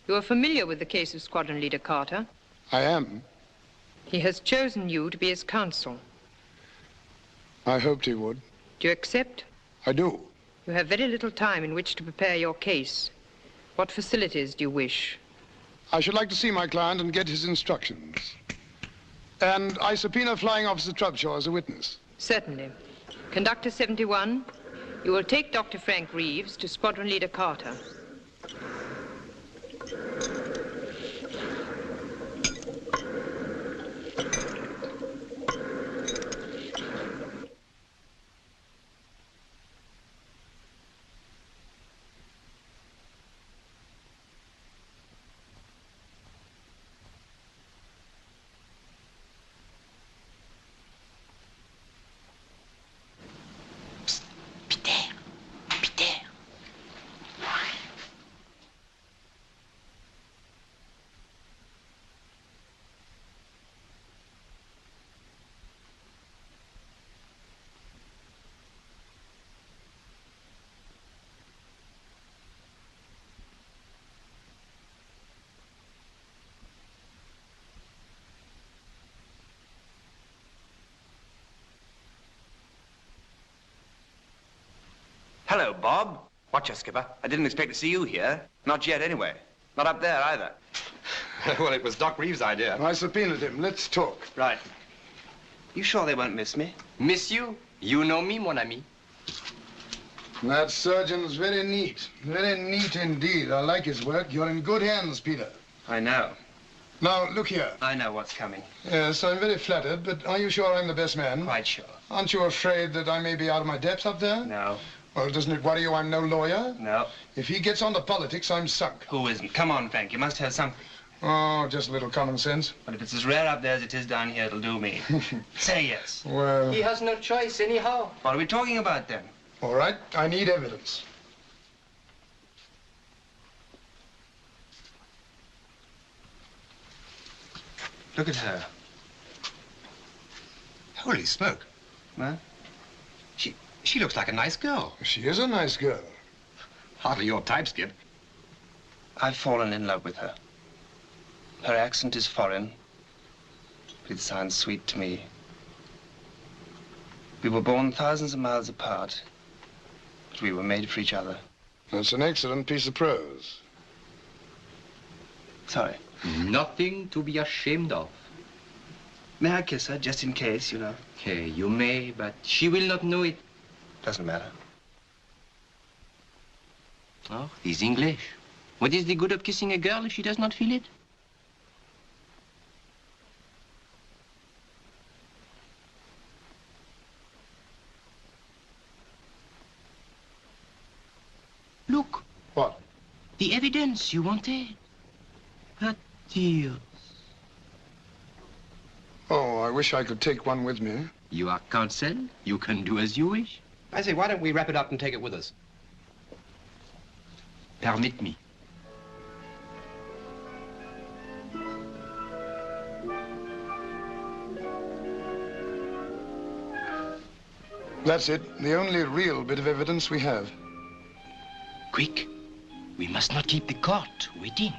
you are familiar with the case of Squadron Leader Carter.
I am.
He has chosen you to be his counsel.
I hoped he would.
Do you accept?
I do.
You have very little time in which to prepare your case. What facilities do you wish?
I should like to see my client and get his instructions. And I subpoena Flying Officer Trubshaw as a witness.
Certainly. Conductor 71, you will take Dr. Frank Reeves to Squadron Leader Carter.
Hello, Bob. Watch, Skipper. I didn't expect to see you here. Not yet, anyway. Not up there, either.
Well, it was Doc Reeves' idea.
I subpoenaed him. Let's talk.
Right. You sure they won't miss me?
Miss you? You know me, mon ami.
That surgeon's very neat. Very neat indeed. I like his work. You're in good hands, Peter.
I know.
Now, look here.
I know what's coming.
Yes, I'm very flattered, but are you sure I'm the best man?
Quite sure.
Aren't you afraid that I may be out of my depth up there?
No.
Well, doesn't it worry you I'm no lawyer?
No.
If he gets on to politics, I'm sunk.
Who isn't? Come on, Frank. You must have something.
Oh, just a little common sense.
But if it's as rare up there as it is down here, it'll do me. Say yes.
Well...
He has no choice anyhow.
What are we talking about, then?
All right, I need evidence.
Look at her.
Holy smoke.
What?
She looks like a nice girl.
She is a nice girl.
Hardly your type, Skip.
I've fallen in love with her. Her accent is foreign, but it sounds sweet to me. We were born thousands of miles apart, but we were made for each other.
That's an excellent piece of prose.
Sorry.
Nothing to be ashamed of.
May I kiss her, just in case, you know?
Okay, you may, but she will not know it.
Doesn't matter.
Oh, he's English. What is the good of kissing a girl if she does not feel it? Look.
What?
The evidence you wanted. Her tears.
Oh, I wish I could take one with me.
You are counsel. You can do as you wish.
I say, why don't we wrap it up and take it with us?
Permit me.
That's it. The only real bit of evidence we have.
Quick. We must not keep the court waiting.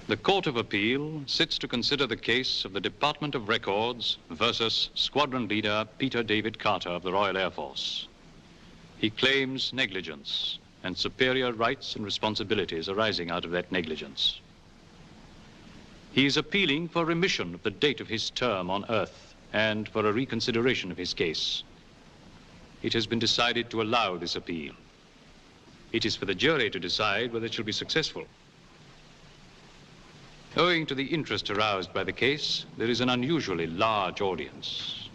The Court of Appeal sits to consider the case of the Department of Records versus Squadron Leader Peter David Carter of the Royal Air Force. He claims negligence and superior rights and responsibilities arising out of that negligence. He is appealing for remission of the date of his term on Earth and for a reconsideration of his case. It has been decided to allow this appeal. It is for the jury to decide whether it shall be successful. Owing to the interest aroused by the case, there is an unusually large audience.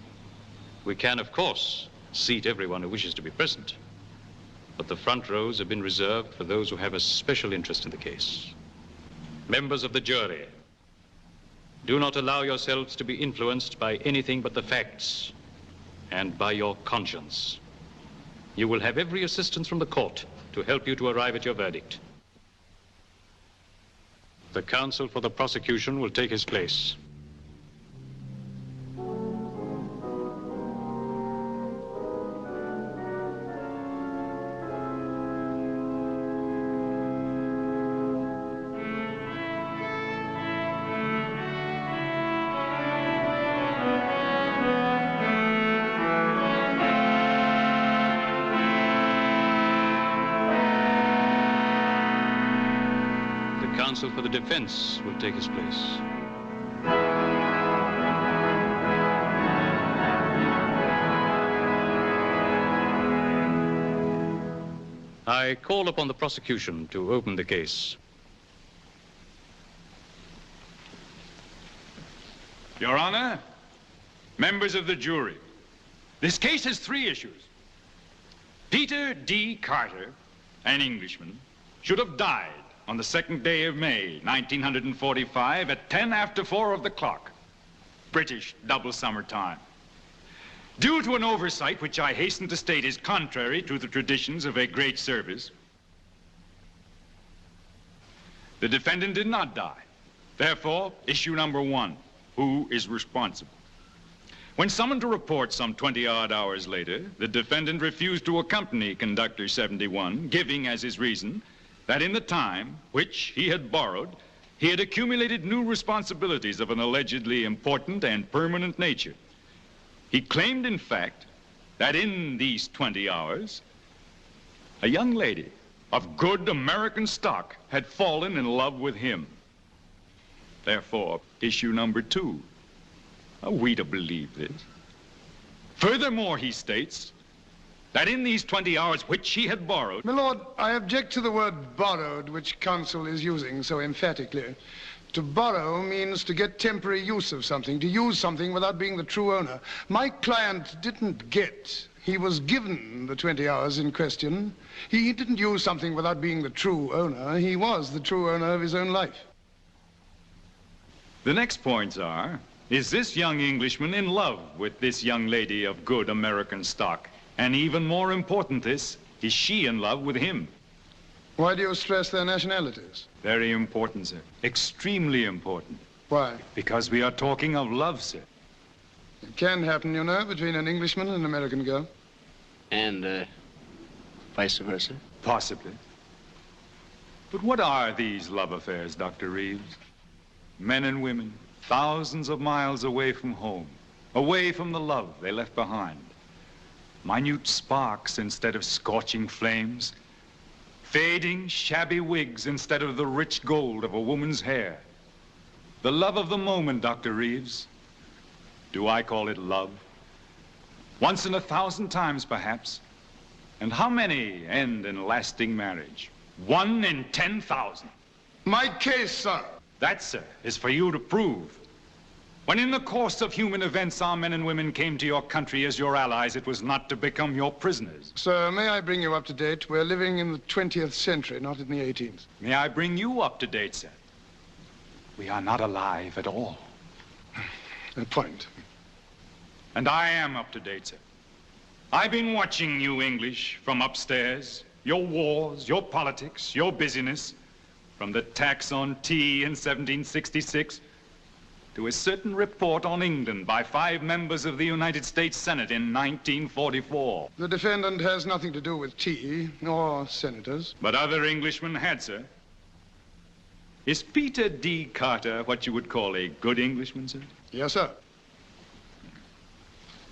We can, of course, seat everyone who wishes to be present, but the front rows have been reserved for those who have a special interest in the case. Members of the jury, do not allow yourselves to be influenced by anything but the facts and by your conscience. You will have every assistance from the court to help you to arrive at your verdict. The counsel for the prosecution will take his place. counsel for the defense will take his place. I call upon the prosecution to open the case.
Your Honor, members of the jury, this case has 3 issues. Peter D. Carter, an Englishman, should have died on the 2nd day of May, 1945 at 10 after 4 of the clock, British double summer time. Due to an oversight which I hasten to state is contrary to the traditions of a great service, the defendant did not die. Therefore, issue number 1, who is responsible? When summoned to report some 20-odd hours later, the defendant refused to accompany Conductor 71, giving as his reason that in the time which he had borrowed, he had accumulated new responsibilities of an allegedly important and permanent nature. He claimed, in fact, that in these 20 hours, a young lady of good American stock had fallen in love with him. Therefore, issue number 2. Are we to believe this? Furthermore, he states that in these 20 hours which he had borrowed...
My lord, I object to the word borrowed, which counsel is using so emphatically. To borrow means to get temporary use of something, to use something without being the true owner. My client didn't get. He was given the 20 hours in question. He didn't use something without being the true owner. He was the true owner of his own life.
The next points are, is this young Englishman in love with this young lady of good American stock? And even more important is she in love with him?
Why do you stress their nationalities?
Very important, sir. Extremely important.
Why?
Because we are talking of love, sir.
It can happen, you know, between an Englishman and an American girl.
And, vice versa?
Possibly. But what are these love affairs, Dr. Reeves? Men and women, thousands of miles away from home, away from the love they left behind. Minute sparks instead of scorching flames, fading, shabby wigs instead of the rich gold of a woman's hair. The love of the moment, Dr. Reeves. Do I call it love? Once in 1,000 times, perhaps. And how many end in lasting marriage? 1 in 10,000.
My case, sir.
That, sir, is for you to prove. When in the course of human events our men and women came to your country as your allies, it was not to become your prisoners.
Sir, may I bring you up to date? We're living in the 20th century, not in the 18th.
May I bring you up to date, sir? We are not alive at all.
A point.
And I am up to date, sir. I've been watching you English from upstairs, your wars, your politics, your busyness, from the tax on tea in 1766 to a certain report on England by 5 members of the United States Senate in 1944.
The defendant has nothing to do with tea or senators.
But other Englishmen had, sir. Is Peter D. Carter what you would call a good Englishman, sir?
Yes, sir.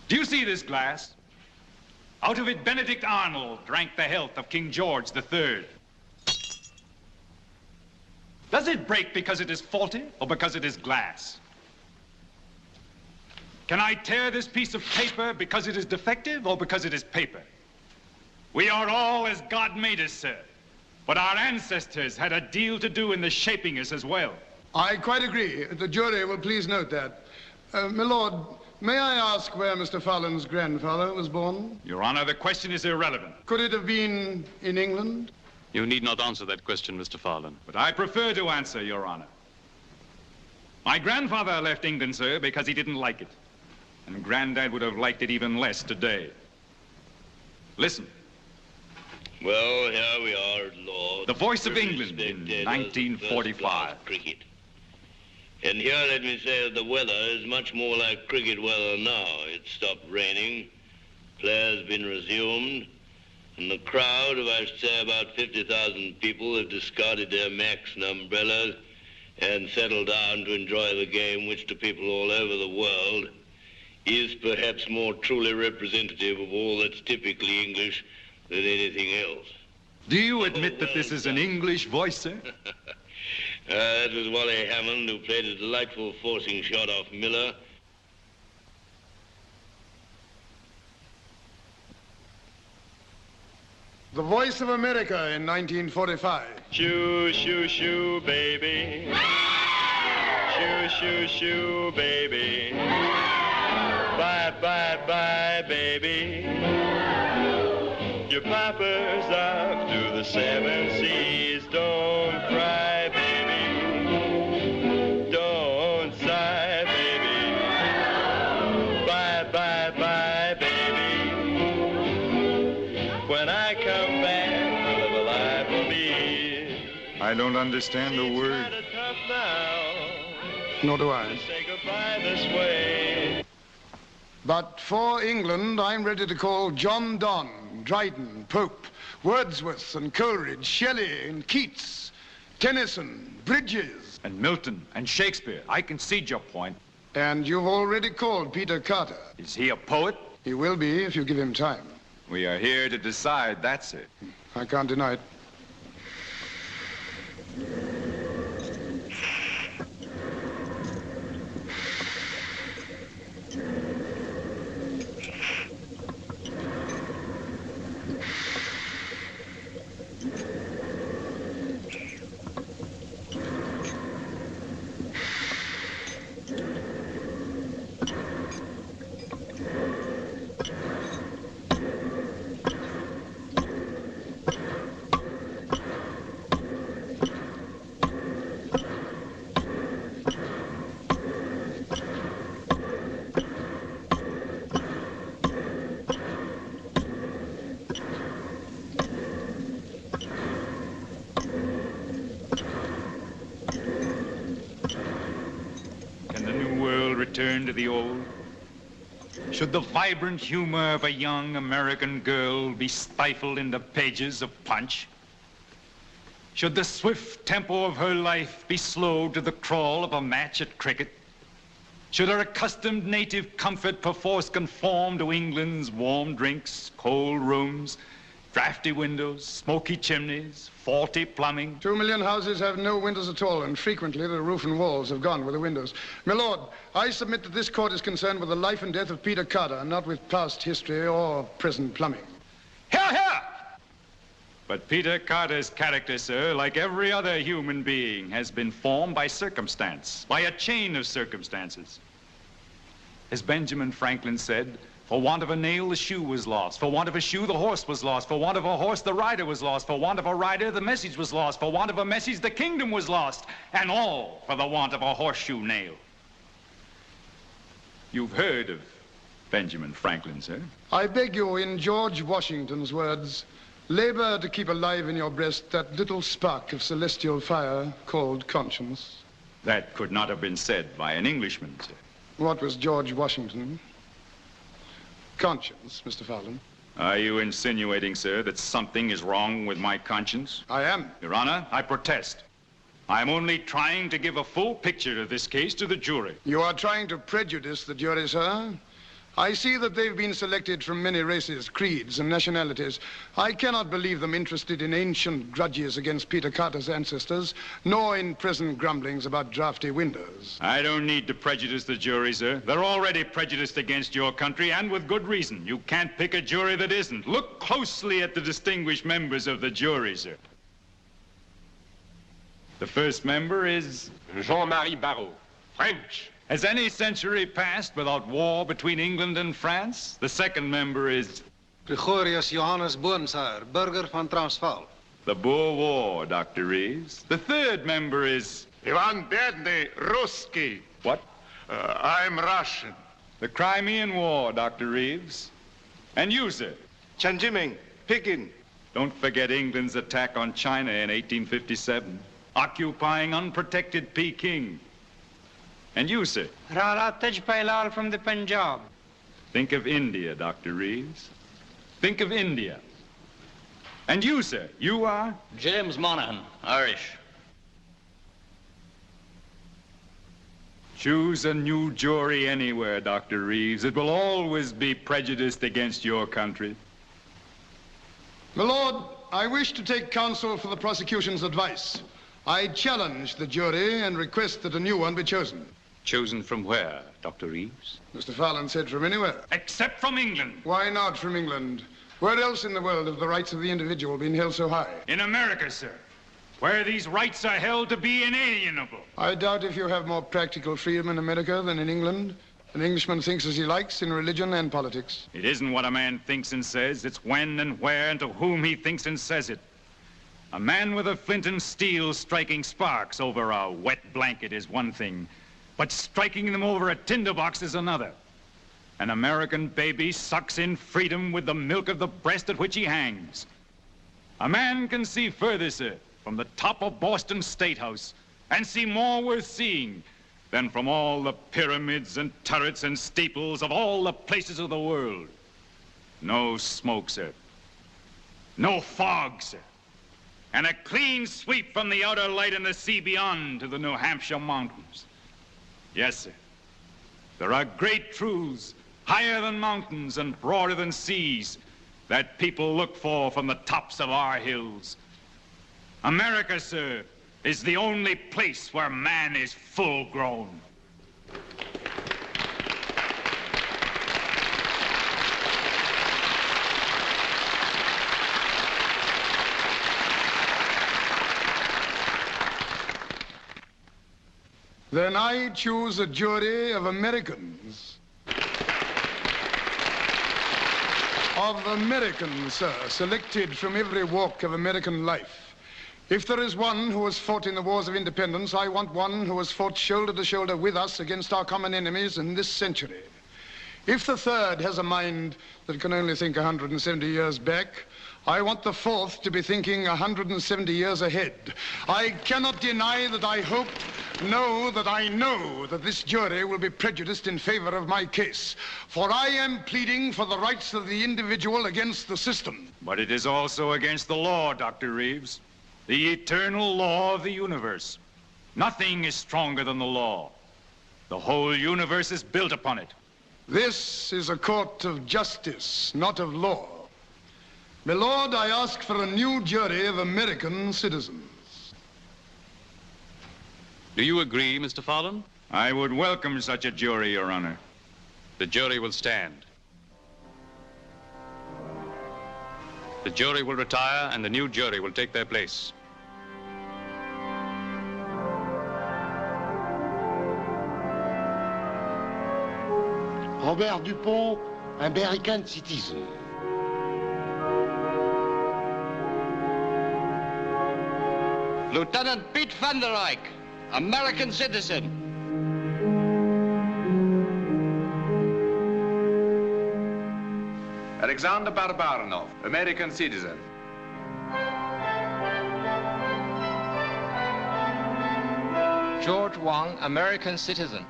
Do you see this glass? Out of it, Benedict Arnold drank the health of King George III. Does it break because it is faulty or because it is glass? Can I tear this piece of paper because it is defective or because it is paper? We are all as God made us, sir. But our ancestors had a deal to do in the shaping us as well.
I quite agree. The jury will please note that. My lord, may I ask where Mr. Fallon's grandfather was born?
Your Honor, the question is irrelevant.
Could it have been in England?
You need not answer that question, Mr. Fallon.
But I prefer to answer, Your Honor. My grandfather left England, sir, because he didn't like it. And Granddad would have liked it even less today. Listen.
Well, here we are, Lord.
The Voice of England in 1945.
Cricket. And here let me say that the weather is much more like cricket weather now. It's stopped raining, players been resumed, and the crowd of, I should say, about 50,000 people have discarded their Macs and umbrellas and settled down to enjoy the game, which to people all over the world is perhaps more truly representative of all that's typically English than anything else.
Do you admit that this is an English voice, sir?
That was Wally Hammond, who played a delightful forcing shot off Miller.
The Voice of America in 1945.
Shoo, shoo, shoo, baby. Shoo, shoo, shoo, baby. Bye, bye, bye, baby. Your papa's off to the 7 seas. Don't cry, baby. Don't sigh, baby. Bye, bye, bye, baby. When I come back, we'll live a life of ease.
I don't understand the word.
Nor do I.
Say goodbye this way.
But for England, I'm ready to call John Donne, Dryden, Pope, Wordsworth and Coleridge, Shelley and Keats, Tennyson, Bridges.
And Milton and Shakespeare. I concede your point.
And you've already called Peter Carter.
Is he a poet?
He will be if you give him time.
We are here to decide, that's it.
I can't deny it.
Return to the old? Should the vibrant humor of a young American girl be stifled in the pages of Punch? Should the swift tempo of her life be slowed to the crawl of a match at cricket? Should her accustomed native comfort perforce conform to England's warm drinks, cold rooms, drafty windows, smoky chimneys, faulty plumbing?
2 million houses have no windows at all, and frequently the roof and walls have gone with the windows. My lord, I submit that this court is concerned with the life and death of Peter Carter, not with past history or present plumbing.
Hear, hear! But Peter Carter's character, sir, like every other human being, has been formed by circumstance, by a chain of circumstances. As Benjamin Franklin said, for want of a nail, the shoe was lost. For want of a shoe, the horse was lost. For want of a horse, the rider was lost. For want of a rider, the message was lost. For want of a message, the kingdom was lost. And all for the want of a horseshoe nail. You've heard of Benjamin Franklin, sir?
I beg you, in George Washington's words, labor to keep alive in your breast that little spark of celestial fire called conscience.
That could not have been said by an Englishman, sir.
What was George Washington? Conscience, Mr. Fowler.
Are you insinuating, sir, that something is wrong with my conscience?
I am.
Your Honor, I protest. I'm only trying to give a full picture of this case to the jury.
You are trying to prejudice the jury, sir. I see that they've been selected from many races, creeds, and nationalities. I cannot believe them interested in ancient grudges against Peter Carter's ancestors, nor in present grumblings about drafty windows.
I don't need to prejudice the jury, sir. They're already prejudiced against your country, and with good reason. You can't pick a jury that isn't. Look closely at the distinguished members of the jury, sir. The first member is
Jean-Marie Barrault, French.
Has any century passed without war between England and France? The second member is
Gregorius Johannes Boonsaar, burger van Transvaal.
The Boer War, Dr. Reeves. The third member is
Ivan Bedny, Ruski.
What?
I'm Russian.
The Crimean War, Dr. Reeves. And you, sir?
Chen Jiming, Peking.
Don't forget England's attack on China in 1857, occupying unprotected Peking. And you, sir?
Rara Tejpailal from the Punjab.
Think of India, Dr. Reeves. Think of India. And you, sir? You are?
James Monaghan, Irish.
Choose a new jury anywhere, Dr. Reeves. It will always be prejudiced against your country.
My lord, I wish to take counsel for the prosecution's advice. I challenge the jury and request that a new one be chosen.
Chosen from where, Dr. Reeves?
Mr. Farland said from anywhere.
Except from England.
Why not from England? Where else in the world have the rights of the individual been held so high?
In America, sir, where these rights are held to be inalienable.
I doubt if you have more practical freedom in America than in England. An Englishman thinks as he likes in religion and politics.
It isn't what a man thinks and says, it's when and where and to whom he thinks and says it. A man with a flint and steel striking sparks over a wet blanket is one thing, but striking them over a tinderbox is another. An American baby sucks in freedom with the milk of the breast at which he hangs. A man can see further, sir, from the top of Boston State House, and see more worth seeing than from all the pyramids and turrets and steeples of all the places of the world. No smoke, sir. No fog, sir. And a clean sweep from the outer light and the sea beyond to the New Hampshire mountains. Yes, sir. There are great truths, higher than mountains and broader than seas, that people look for from the tops of our hills. America, sir, is the only place where man is full grown.
Then I choose a jury of Americans. Of Americans, sir, selected from every walk of American life. If there is one who has fought in the wars of independence, I want one who has fought shoulder to shoulder with us against our common enemies in this century. If the third has a mind that can only think 170 years back, I want the fourth to be thinking 170 years ahead. I cannot deny that I hope, no, that I know that this jury will be prejudiced in favor of my case. For I am pleading for the rights of the individual against the system.
But it is also against the law, Dr. Reeves. The eternal law of the universe. Nothing is stronger than the law. The whole universe is built upon it.
This is a court of justice, not of law. My lord, I ask for a new jury of American citizens.
Do you agree, Mr. Farland?
I would welcome such a jury, Your Honor.
The jury will stand. The jury will retire and the new jury will take their place.
Robert Dupont, American citizen.
Lieutenant Pete van der Eyck, American citizen.
Alexander Barbarinov, American citizen.
George Wang, American citizen.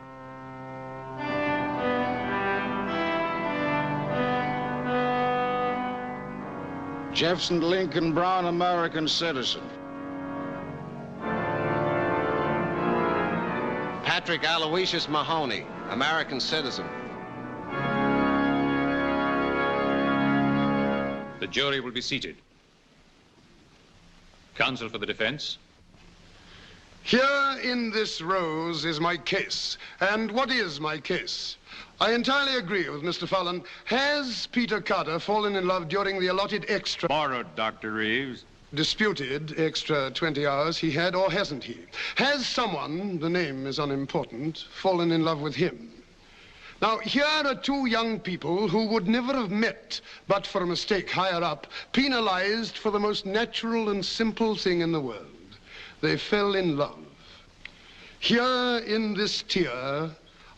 Jefferson Lincoln Brown, American citizen.
Patrick Aloysius Mahoney, American citizen.
The jury will be seated. Counsel for the defense.
Here in this rose is my case. And what is my case? I entirely agree with Mr. Farland. Has Peter Carter fallen in love during the allotted extra...
Borrowed, Dr. Reeves.
Disputed extra 20 hours he had, or hasn't he? Has someone, the name is unimportant, fallen in love with him? Now, here are two young people who would never have met but for a mistake higher up, penalized for the most natural and simple thing in the world. They fell in love. Here in this tier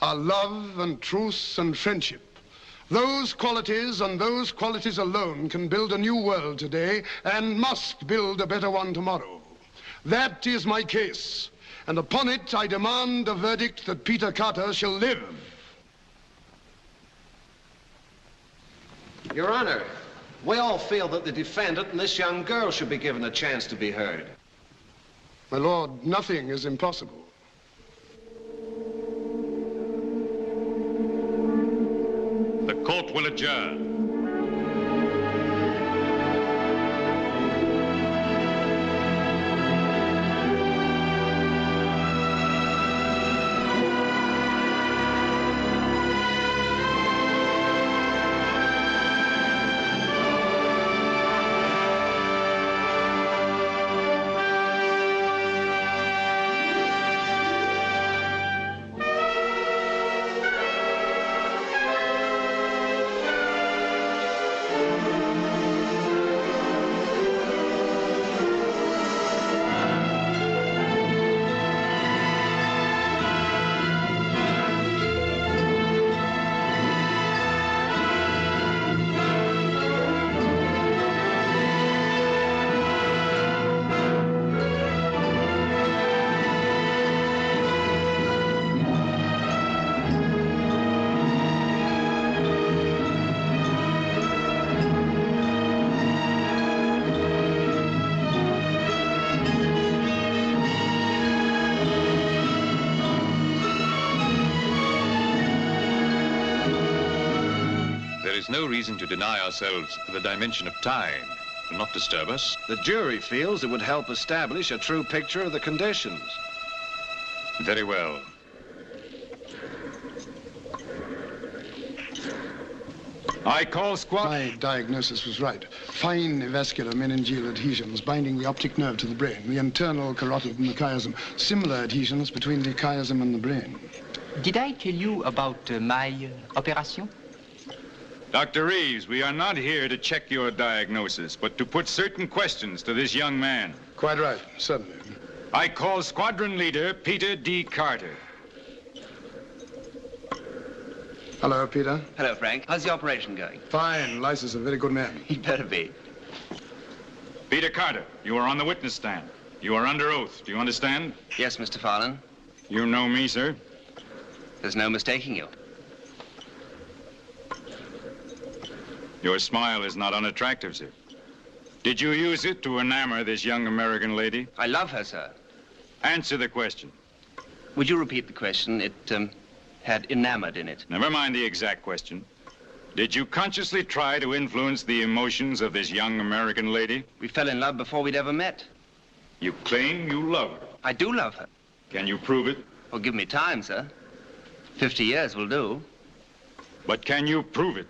are love and truth and friendship. Those qualities and those qualities alone can build a new world today and must build a better one tomorrow. That is my case, and upon it I demand a verdict that Peter Carter shall live.
Your Honor, we all feel that the defendant and this young girl should be given a chance to be heard.
My lord, nothing is impossible.
The court will adjourn.
is no reason to deny ourselves the dimension of time. It will not disturb us.
The jury feels it would help establish a true picture of the conditions.
Very well. I call squad...
My diagnosis was right. Fine vascular meningeal adhesions binding the optic nerve to the brain, the internal carotid and the chiasm. Similar adhesions between the chiasm and the brain.
Did I tell you about my operation?
Dr. Reeves, we are not here to check your diagnosis, but to put certain questions to this young man.
Quite right, certainly.
I call Squadron Leader Peter D. Carter.
Hello, Peter.
Hello, Frank. How's the operation going?
Fine. Lice is a very good man.
He better be.
Peter Carter, you are on the witness stand. You are under oath. Do you understand?
Yes, Mr. Farland.
You know me, sir?
There's no mistaking you.
Your smile is not unattractive, sir. Did you use it to enamor this young American lady?
I love her, sir.
Answer the question.
Would you repeat the question? It had enamored in it.
Never mind the exact question. Did you consciously try to influence the emotions of this young American lady?
We fell in love before we'd ever met.
You claim you love her.
I do love her.
Can you prove it?
Well, give me time, sir. 50 years will do.
But can you prove it?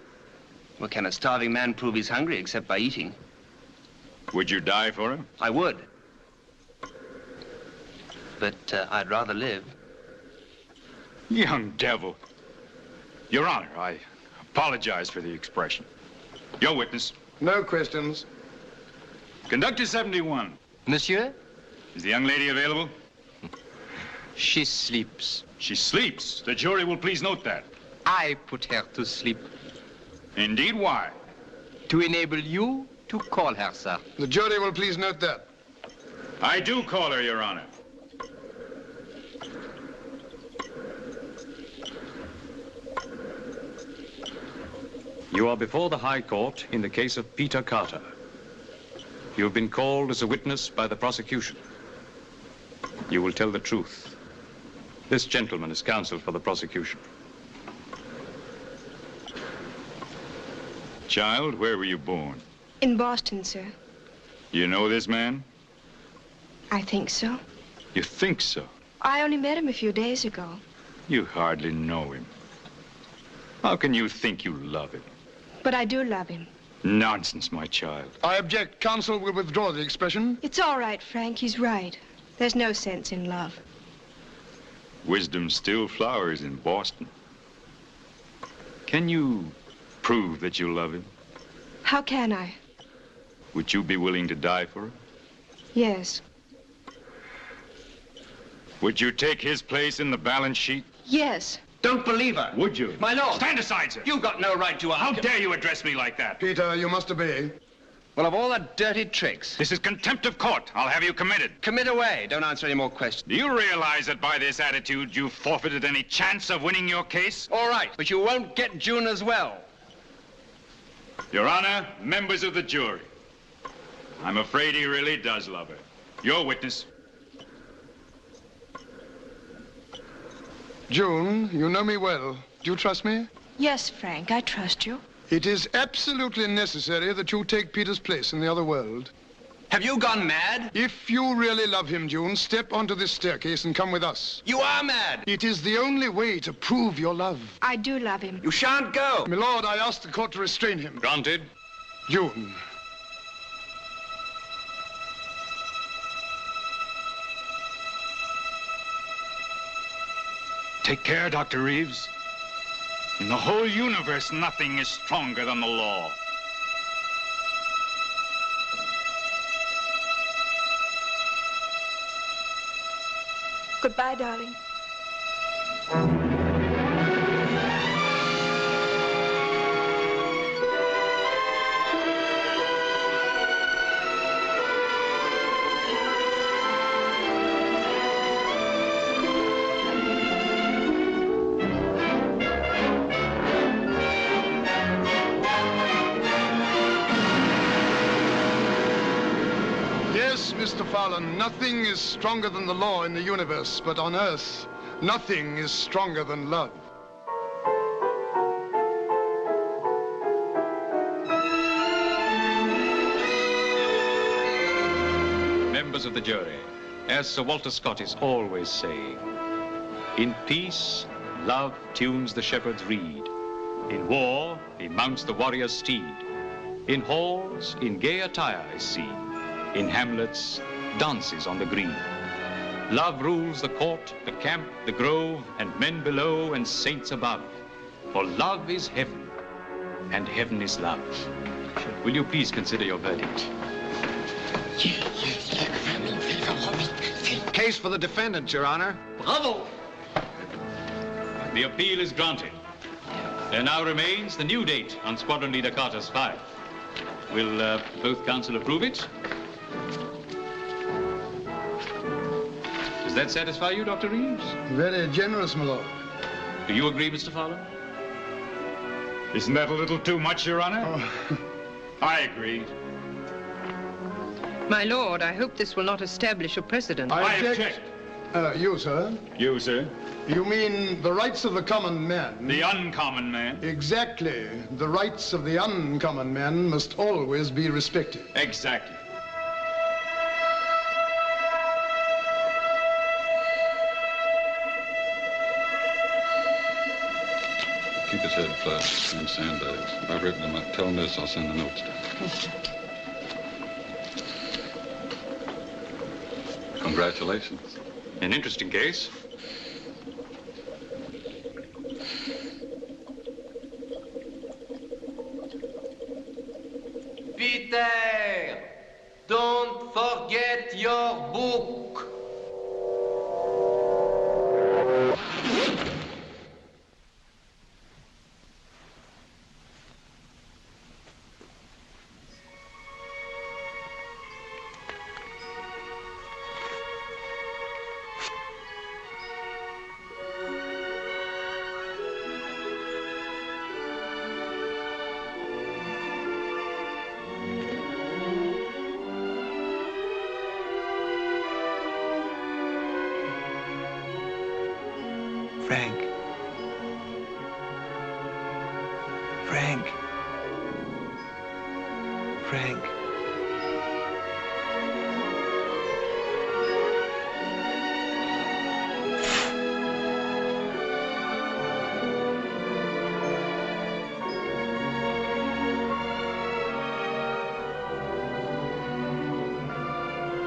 Well, can a starving man prove he's hungry except by eating?
Would you die for her?
I would. But I'd rather live.
Young devil. Your Honor, I apologize for the expression. Your witness.
No questions.
Conductor 71.
Monsieur?
Is the young lady available?
She sleeps.
She sleeps. The jury will please note that.
I put her to sleep.
Indeed, why?
To enable you to call her, sir.
The jury will please note that.
I do call her, Your Honor.
You are before the High Court in the case of Peter Carter. You have been called as a witness by the prosecution. You will tell the truth. This gentleman is counsel for the prosecution.
Child, where were you born?
In Boston, sir.
You know this man?
I think so.
You think so?
I only met him a few days ago.
You hardly know him. How can you think you love him?
But I do love him.
Nonsense, my child.
I object. Counsel will withdraw the expression.
It's all right, Frank. He's right. There's no sense in love.
Wisdom still flowers in Boston. Can you prove that you love him?
How can I?
Would you be willing to die for her?
Yes.
Would you take his place in the balance sheet?
Yes.
Don't believe her.
Would you?
My lord.
Stand aside, sir.
You've got no right to
How dare you address me like that?
Peter, you must obey.
Well, of all the dirty tricks.
This is contempt of court. I'll have you committed.
Commit away. Don't answer any more questions.
Do you realize that by this attitude, you've forfeited any chance of winning your case?
All right, but you won't get June as well.
Your Honor, members of the jury, I'm afraid he really does love her. Your witness.
June, you know me well. Do you trust me?
Yes, Frank, I trust you.
It is absolutely necessary that you take Peter's place in the other world.
Have you gone mad?
If you really love him, June, step onto this staircase and come with us.
You are mad.
It is the only way to prove your love.
I do love him.
You shan't go.
My lord, I ask the court to restrain him.
Granted.
June.
Take care, Dr. Reeves. In the whole universe, nothing is stronger than the law.
Goodbye, darling.
Yes, Mr. Farland, nothing is stronger than the law in the universe, but on Earth, nothing is stronger than love.
members of the jury, as Sir Walter Scott is always saying, in peace, love tunes the shepherd's reed. In war, he mounts the warrior's steed. In halls, in gay attire is seen. In hamlets, dances on the green. Love rules the court, the camp, the grove, and men below and saints above. For love is heaven, and heaven is love. Will you please consider your verdict?
Case for the defendant, Your Honor.
Bravo! The appeal is granted. There now remains the new date on Squadron Leader Carter's file. Will both counsel approve it? Does that satisfy you, Dr. Reeves?
Very generous, my lord.
Do you agree, Mr. Fowler?
Isn't that a little too much, Your Honor?
Oh.
I agree.
My lord, I hope this will not establish a precedent.
I object.
You, sir?
You, sir?
You mean the rights of the common man?
The uncommon man?
Exactly. The rights of the uncommon man must always be respected.
Exactly.
Keep his head flat and sandbags. I've written him up. Tell him this, I'll send the notes down. Congratulations.
An interesting case.
Peter, don't forget your book.
Frank. Frank. Frank.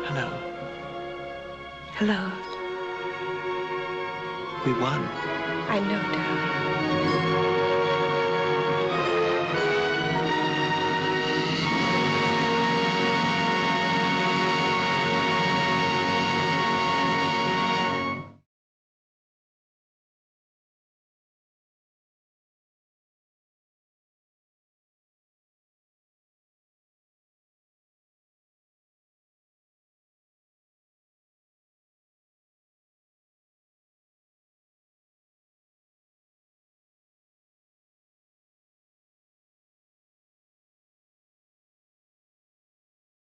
Hello.
Hello.
We won.
I know, darling.